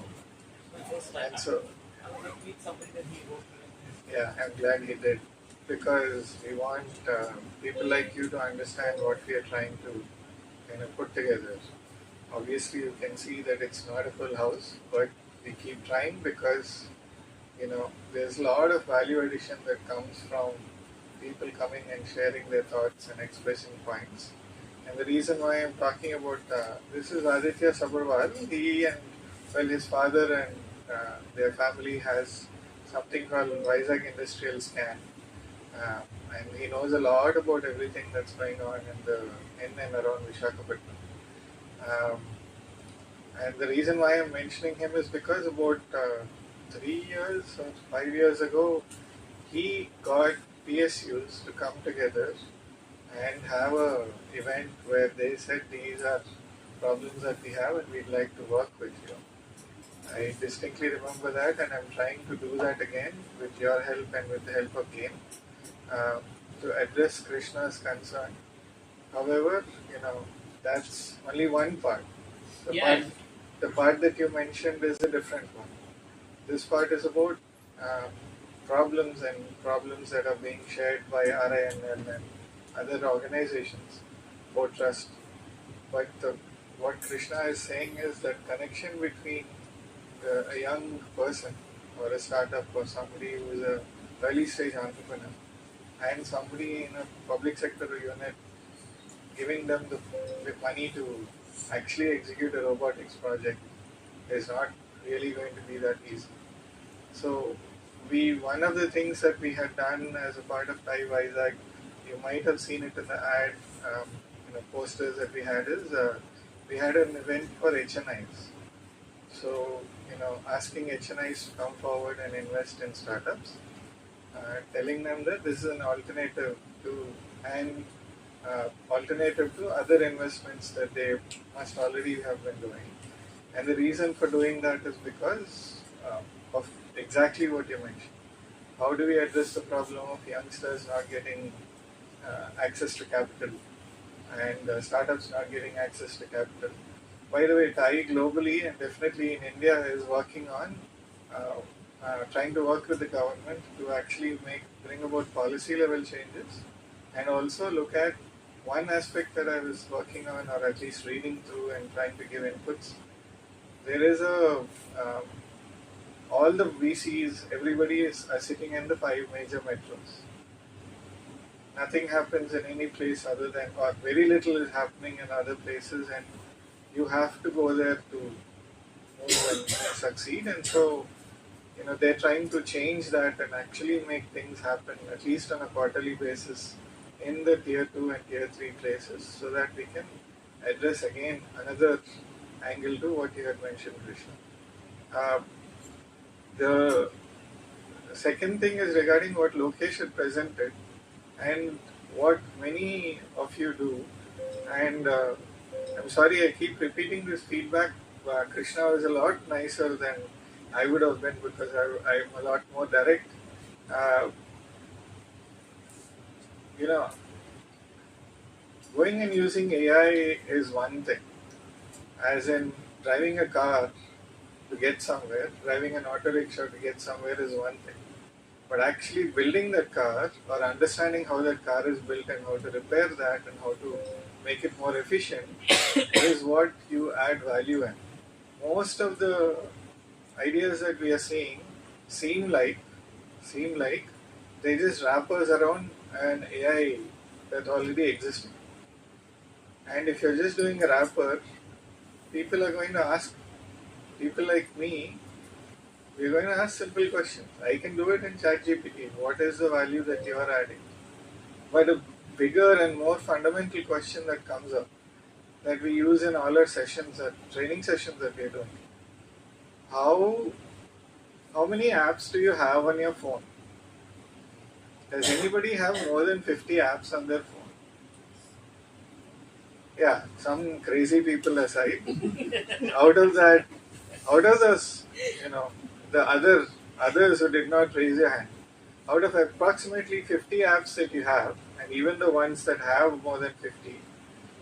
and so yeah, I'm glad he did because we want people like you to understand what we are trying to put together. Obviously, you can see that it's not a full house, but we keep trying because there's a lot of value addition that comes from people coming and sharing their thoughts and expressing points. And the reason why I'm talking about this is Aditya Sabharwal. He and his father and their family has something called Vizag Industrial Scan, and he knows a lot about everything that's going on in and around Visakhapatnam. And the reason why I'm mentioning him is because about 3 years or 5 years ago, he got PSUs to come together and have a event where they said these are problems that we have and we'd like to work with you. I distinctly remember that, and I'm trying to do that again with your help and with the help of GAME to address Krishna's concern. However, that's only one part. The Yeah. part, the part that you mentioned is a different one. This part is about uh, problems that are being shared by RINL and other organizations about trust. But what Krishna is saying is that connection between a young person or a startup or somebody who is a early stage entrepreneur and somebody in a public sector unit, giving them the money to actually execute a robotics project is not really going to be that easy. So one of the things that we had done as a part of TIE Vizag, you might have seen it in the ad, posters that we had is we had an event for HNIs. So, asking HNIs to come forward and invest in startups, telling them that this is an alternative to other investments that they must already have been doing. And the reason for doing that is because of exactly what you mentioned. How do we address the problem of youngsters not getting access to capital and startups not getting access to capital? By the way, TIE globally and definitely in India is working on trying to work with the government to actually bring about policy level changes and also look at one aspect that I was working on or at least reading through and trying to give inputs. There is all the VCs, everybody are sitting in the 5 major metros. Nothing happens in any place other than, or very little is happening in other places, and you have to go there to move and succeed. And so, they're trying to change that and actually make things happen, at least on a quarterly basis, in the tier 2 and tier 3 places, so that we can address again another angle to what you had mentioned, Krishna. The second thing is regarding what Lokesh had presented and what many of you do. And I'm sorry I keep repeating this feedback. Krishna was a lot nicer than I would have been because I'm a lot more direct. Going and using AI is one thing, as in driving a car to get somewhere, driving an auto rickshaw to get somewhere is one thing. But actually building that car or understanding how that car is built and how to repair that and how to make it more efficient is what you add value in. Most of the ideas that we are seeing seem like they just wrappers around an AI that already existing. And if you're just doing a wrapper, people are going to ask, people like me, we're going to ask simple questions. I can do it in ChatGPT. What is the value that you are adding? But a bigger and more fundamental question that comes up that we use in all our sessions, training sessions that we're doing. How many apps do you have on your phone? Does anybody have more than 50 apps on their phone? Yeah, some crazy people aside. Out of those, the others who did not raise your hand, out of approximately 50 apps that you have, and even the ones that have more than 50,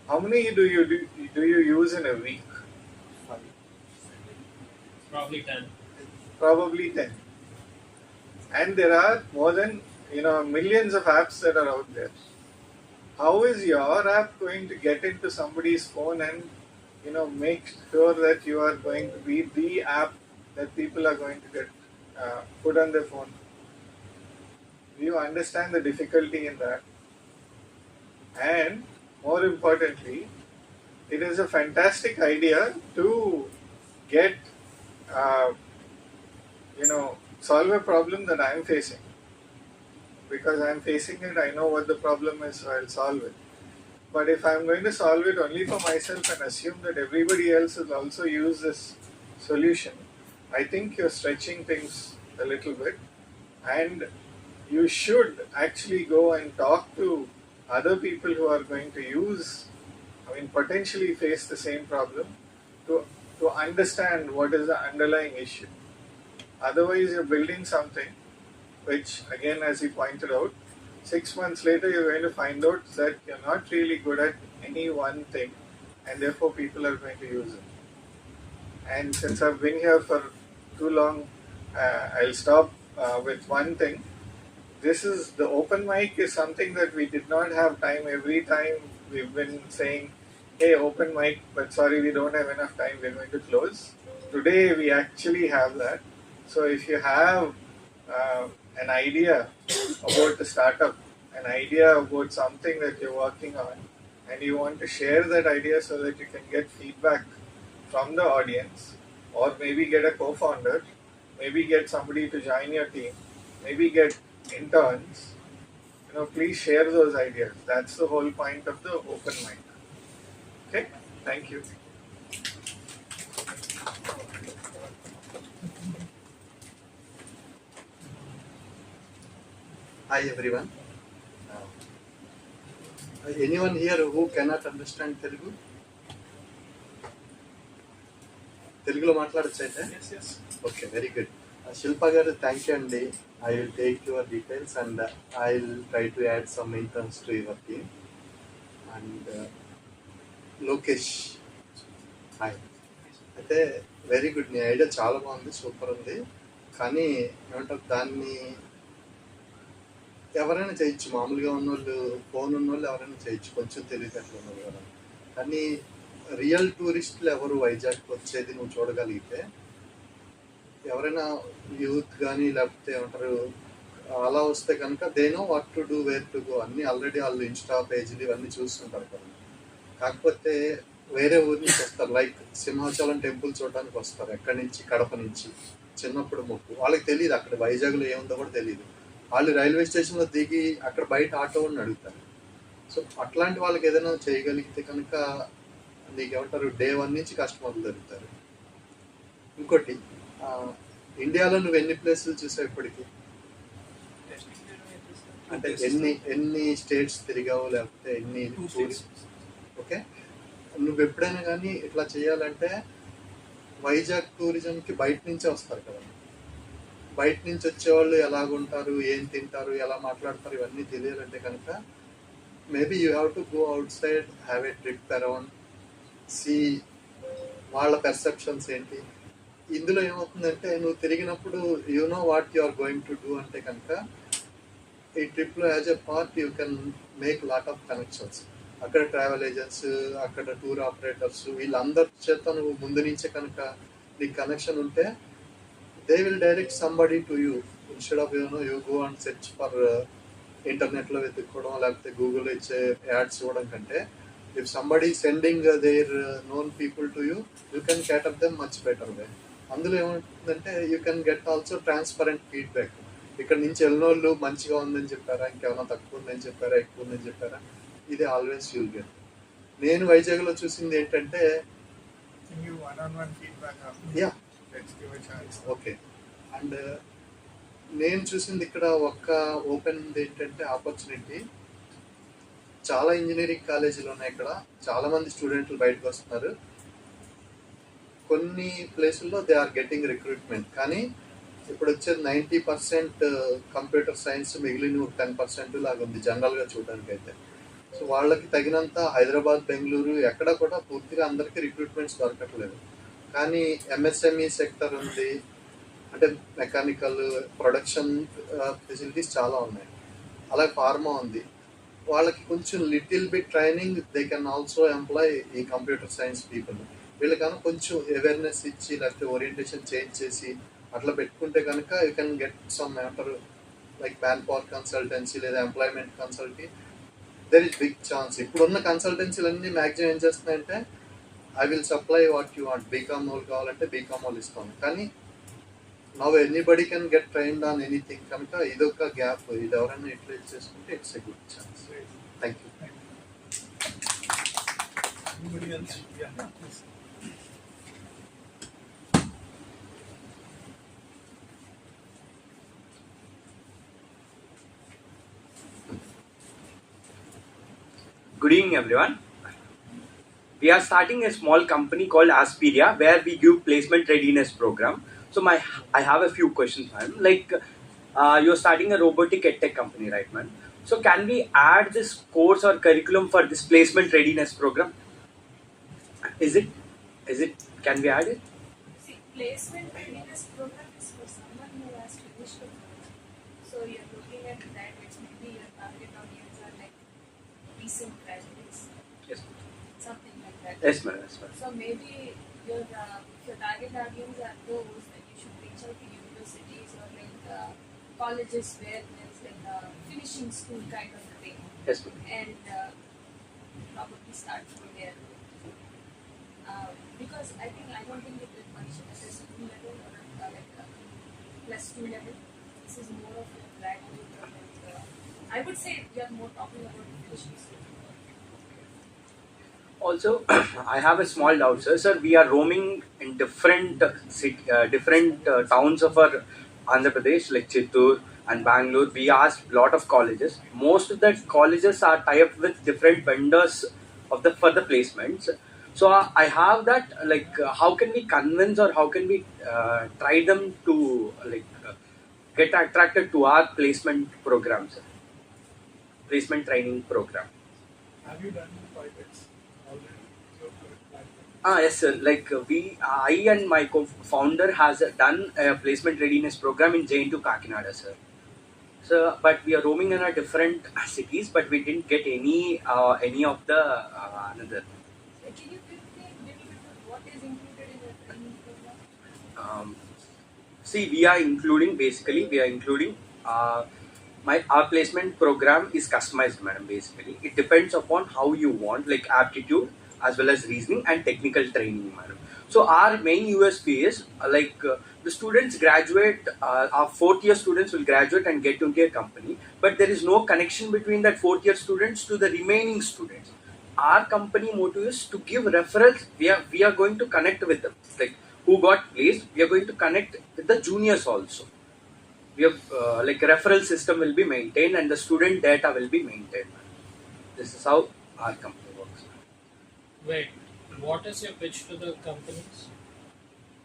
how many do you use in a week? Probably 10. Probably 10. And there are more than millions of apps that are out there. How is your app going to get into somebody's phone and make sure that you are going to be the app that people are going to get put on their phone? Do you understand the difficulty in that? And more importantly, it is a fantastic idea to get solve a problem that I am facing. Because I am facing it, I know what the problem is, so I'll solve it. But if I'm going to solve it only for myself and assume that everybody else will also use this solution, I think you're stretching things a little bit. And you should actually go and talk to other people who are going to potentially face the same problem to understand what is the underlying issue. Otherwise, you're building something which, again, as you pointed out, 6 months later you're going to find out that you're not really good at any one thing and therefore people are going to use it. And since I've been here for too long, I'll stop with one thing. This is the open mic is something that we did not have time. Every time we've been saying, hey, open mic, but sorry, we don't have enough time, we're going to close. Today we actually have that. So if you have an idea about the startup, an idea about something that you're working on, and you want to share that idea so that you can get feedback from the audience, or maybe get a co-founder, maybe get somebody to join your team, maybe get interns, please share those ideas. That's the whole point of the open mic. Okay, thank you. Hi everyone. Anyone here who cannot understand Telugu? తెలుగులో మాట్లాడచ్చు అయితే? Okay, very good. Shilpa గారు, thank you అండి. I will take your details and I will try to add some interns to your team. And Lokesh, hi. అయితే very good, నీ idea చాలా బాగుంది, super ఉంది. కానీ ఏమంటారు, దాన్ని ఎవరైనా చేయొచ్చు, మామూలుగా ఉన్నోళ్ళు, ఫోన్ ఉన్నోళ్ళు ఎవరైనా చేయొచ్చు, కొంచెం తెలివితేటలు ఉన్నోళ్ళు కదా. కానీ రియల్ టూరిస్టులు ఎవరు వైజాగ్ వచ్చేది నువ్వు చూడగలిగితే, ఎవరైనా యూత్ కానీ లేకపోతే ఏమంటారు అలా వస్తే కనుక they know what to do, where to go, అన్నీ ఆల్రెడీ వాళ్ళు ఇన్స్టా పేజీలు ఇవన్నీ చూస్తుంటారు కదా. కాకపోతే వేరే ఊరి నుంచి వస్తారు, లైక్ సింహాచలం టెంపుల్ చూడడానికి వస్తారు, ఎక్కడి నుంచి, కడప నుంచి, చిన్నప్పుడు మొక్కు. వాళ్ళకి తెలియదు అక్కడ వైజాగ్లో ఏముందో కూడా తెలియదు. వాళ్ళు రైల్వే స్టేషన్లో దిగి అక్కడ బయట ఆటో అని అడుగుతారు. సో అట్లాంటి వాళ్ళకి ఏదైనా చేయగలిగితే కనుక నీకేమంటారు, డే 1 నుంచి కస్టమర్లు దొరుకుతారు. ఇంకోటి, ఇండియాలో నువ్వు ఎన్ని ప్లేసులు చూసావు ఇప్పటికి? అంటే ఎన్ని స్టేట్స్ తిరిగావు, లేకపోతే ఎన్ని టూరిస్ట్? ఓకే, నువ్వు ఎప్పుడైనా కానీ ఇట్లా చేయాలంటే వైజాగ్ టూరిజంకి బయట నుంచే వస్తారు కదా. బయట నుంచి వచ్చేవాళ్ళు ఎలాగుంటారు, ఏం తింటారు, ఎలా మాట్లాడతారు, ఇవన్నీ తెలియాలంటే కనుక maybe you have to go outside, have a trip around, see వాళ్ళ పెర్సెప్షన్స్ ఏంటి. ఇందులో ఏమవుతుందంటే నువ్వు తిరిగినప్పుడు you know what you are going to do అంటే కనుక ఈ ట్రిప్లో as a part you can make lot of connections. అక్కడ ట్రావెల్ ఏజెంట్స్, అక్కడ టూర్ ఆపరేటర్స్, వీళ్ళందరి చేత నువ్వు ముందు నుంచే కనుక నీకు కనెక్షన్ ఉంటే they will direct somebody to you instead of you go and search for ఇంటర్నెట్లో వెతుక్కోవడం లేకపోతే గూగుల్ ఇచ్చే యాడ్స్ ఇవ్వడం కంటే if somebody is sending their known people to you, you can cater them much better way. అందులో ఏమవుతుందంటే you can get also transparent feedback. ఇక్కడ నుంచి వెళ్ళినోళ్ళు మంచిగా ఉందని చెప్పారా, ఇంకేమైనా తక్కువ ఉందని చెప్పారా, ఎక్కువ ఉందని చెప్పారా, ఇది ఆల్వేస్ యూల్ గెట్. నేను వైజాగ్లో చూసింది ఏంటంటే ఓకే, అండ్ నేను చూసింది ఇక్కడ ఒక్క ఓపెన్ ఏంటంటే ఆపర్చునిటీ. చాలా ఇంజనీరింగ్ కాలేజీలు ఉన్నాయి ఇక్కడ, చాలామంది స్టూడెంట్లు బయటకు వస్తున్నారు. కొన్ని ప్లేసుల్లో దే ఆర్ గెటింగ్ రిక్రూట్మెంట్, కానీ ఇప్పుడు వచ్చేది 90% కంప్యూటర్ సైన్స్, మిగిలిన 10% లాగా ఉంది జనరల్గా చూడడానికి అయితే. సో వాళ్ళకి తగినంత హైదరాబాద్, బెంగళూరు ఎక్కడ కూడా పూర్తిగా అందరికీ రిక్రూట్మెంట్స్ దొరకట్లేదు. కానీ ఎంఎస్ఎంఈ సెక్టర్ ఉంది, అంటే మెకానికల్, ప్రొడక్షన్ ఫెసిలిటీస్ చాలా ఉన్నాయి. అలాగే ఫార్మా ఉంది. వాళ్ళకి కొంచెం little bit training they can also employ ఈ కంప్యూటర్ సైన్స్ పీపుల్. వీళ్ళకన్నా కొంచెం అవేర్నెస్ ఇచ్చి లేకపోతే ఓరియంటేషన్ చేంజ్ చేసి అట్లా పెట్టుకుంటే కనుక యూ కెన్ గెట్ సమ్ ఏమంటారు లైక్ మ్యాన్ పవర్ కన్సల్టెన్సీ లేదా employment consultancy. There is big chance. ఇప్పుడున్న కన్సల్టెన్సీలు అన్నీ మ్యాక్సిమం ఏం చేస్తున్నాయంటే I will supply what you want, B Com వాళ్ళు కావాలంటే బీకామ్ వాళ్ళు ఇస్తాను. కానీ now anybody can get trained on anything కనుక ఇదొక గ్యాప్. ఇది ఎవరైనా యూటిలైజ్ చేసుకుంటే it's a good chance. Thank you. Good evening, everyone. We are starting a small company called Asperia, where we give placement readiness program. So I have a few questions, man. Like, you're starting a robotic edtech company, right, man? So can we add this course or curriculum for this placement readiness program? Is it? Can we add it? See, placement readiness program is for someone who has finished the program. So you're looking at graduates, maybe your target audience are like recent graduates. Yes. Something like that. Yes, ma'am. Yes, ma'am. So maybe your target audience are those that you should reach out to universities or like colleges where there's like a finishing school kind of a thing. Yes, ma'am. And probably start from there. Because I don't think it is much at a school level or like a plus 2 level. This is more of a graduate or like, I would say we are more talking about finishing school. Also, I have a small doubt, sir. Sir, we are roaming in different towns of our Andhra Pradesh, like Chittoor and Bangalore. We asked a lot of colleges. Most of the colleges are tied up with different vendors for the placements. So I have that. Like, how can we convince or how can we try them to get attracted to our placement programs, placement training program? Have you done pilots already? Yes, sir. Like I and my co-founder has done a placement readiness program in J2 Kakinada, sir. So, but we are roaming in a different cities, but we didn't get any of the another. Can you tell me a little bit of what is included in the training program? See, we are including our placement program is customized, madam. Basically, it depends upon how you want, like aptitude as well as reasoning and technical training, madam. So our main USP is the students graduate, our fourth year students will graduate and get into a company, but there is no connection between that fourth year students to the remaining students. Our company motto is to give referrals. We are going to connect with them, like who got placed. We are going to connect with the juniors also. We have like a referral system will be maintained and the student data will be maintained. This is how our company works. Wait, what is your pitch to the companies?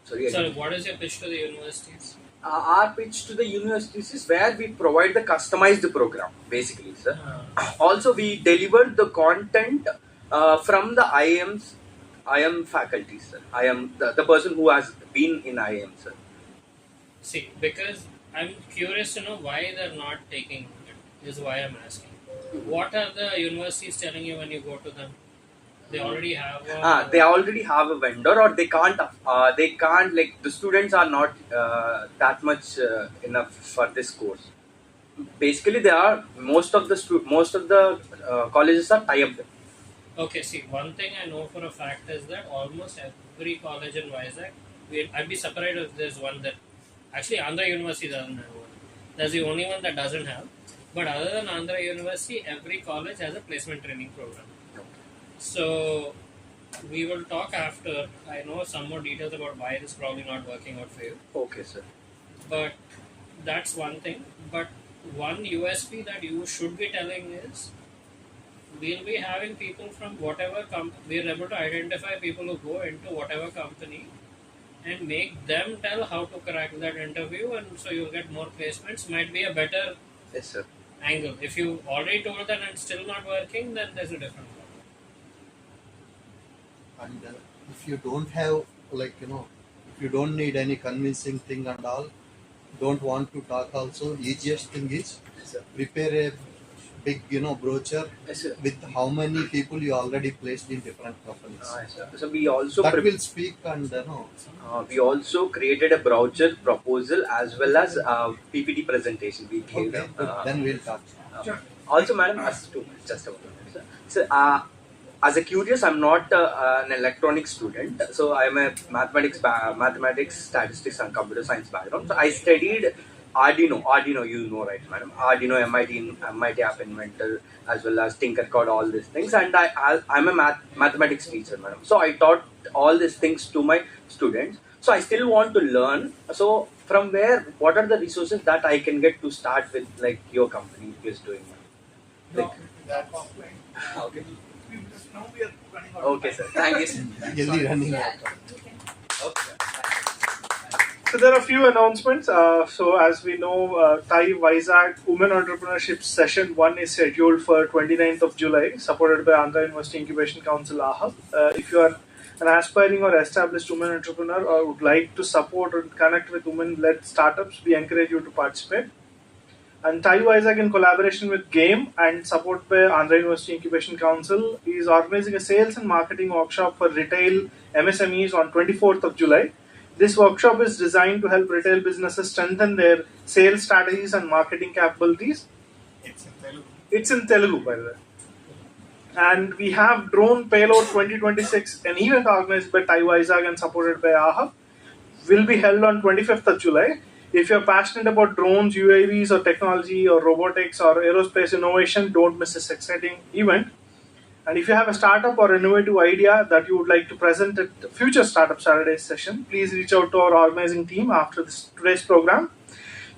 Sorry, what is your pitch to the universities? Our pitch to the universities is where we provide the customized program, basically, sir. Also, we delivered the content from the IIM faculty, sir. I am the person who has been in IIM, sir. See, because I'm curious to know why they're not taking it, is why I'm asking. What are the universities telling you when you go to them? They already have a vendor, or they can't like the students are not that much enough for this course. Basically, they are most of the colleges are tie up. Okay, see, one thing I know for a fact is that almost every college in Vizag, I'd be surprised if there's one that actually Andhra University doesn't have one. That's the only one that doesn't have. But other than Andhra University, every college has a placement training program. So we will talk after. I know some more details about why it is probably not working out for you. Okay, sir. But that's one thing. But one USP that you should be telling is we'll be having people from whatever we're able to identify people who go into whatever company and make them tell how to crack that interview, and so you'll get more placements. Might be a better angle. If you already told that and it's still not working, then there's a different problem. And if you don't have, if you don't need any convincing thing and all, don't want to talk also, easiest thing is prepare a big, brochure with how many people you already placed in different companies. So we also will speak and we also created a brochure proposal as well as PPT presentation. We gave them. Then we'll talk. Also, madam, just a minute, sir. So, as a curious, I'm not an electronics student, so I'm a mathematics, statistics, and computer science background. So I studied Arduino, you know, right, madam? Arduino, MIT App Inventor, as well as Tinkercad, all these things. And I'm a mathematics teacher, madam. So I taught all these things to my students. So I still want to learn. So from where, what are the resources that I can get to start with, like your company is doing? Like, that's offline. Okay. Now we are running out. Okay, sir. Thank you, sir. Okay. So there are a few announcements. So as we know, TIE Vizag Women Entrepreneurship Session 1 is scheduled for 29th of July, supported by Andhra University Incubation Council, AHA. If you are an aspiring or established women entrepreneur or would like to support or connect with women-led startups, we encourage you to participate. And TiE Vizag, in collaboration with GAME and support by Andhra University Incubation Council, is organizing a sales and marketing workshop for retail MSMEs on 24th of July. This workshop is designed to help retail businesses strengthen their sales strategies and marketing capabilities. It's in Telugu. It's in Telugu, by the way. And we have Drone Payload 2026, an event organized by TiE Vizag and supported by AHA, will be held on 25th of July. If you're passionate about drones, UAVs, or technology, or robotics, or aerospace innovation, don't miss this exciting event. And if you have a startup or innovative idea that you would like to present at the future Startup Saturdays session, please reach out to our organizing team after today's program.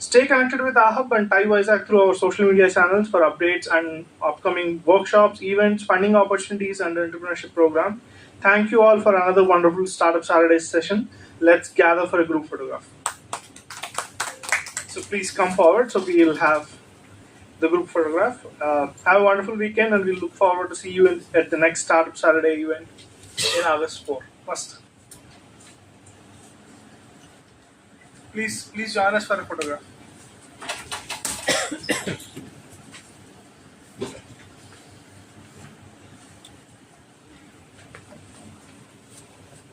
Stay connected with AHUB and TiE Vizag through our social media channels for updates and upcoming workshops, events, funding opportunities, and entrepreneurship program. Thank you all for another wonderful Startup Saturdays session. Let's gather for a group photograph. So please come forward so we will have the group photograph. Have a wonderful weekend, and we look forward to see you at the next Startup Saturday event in August 4. First, please join us for a photograph.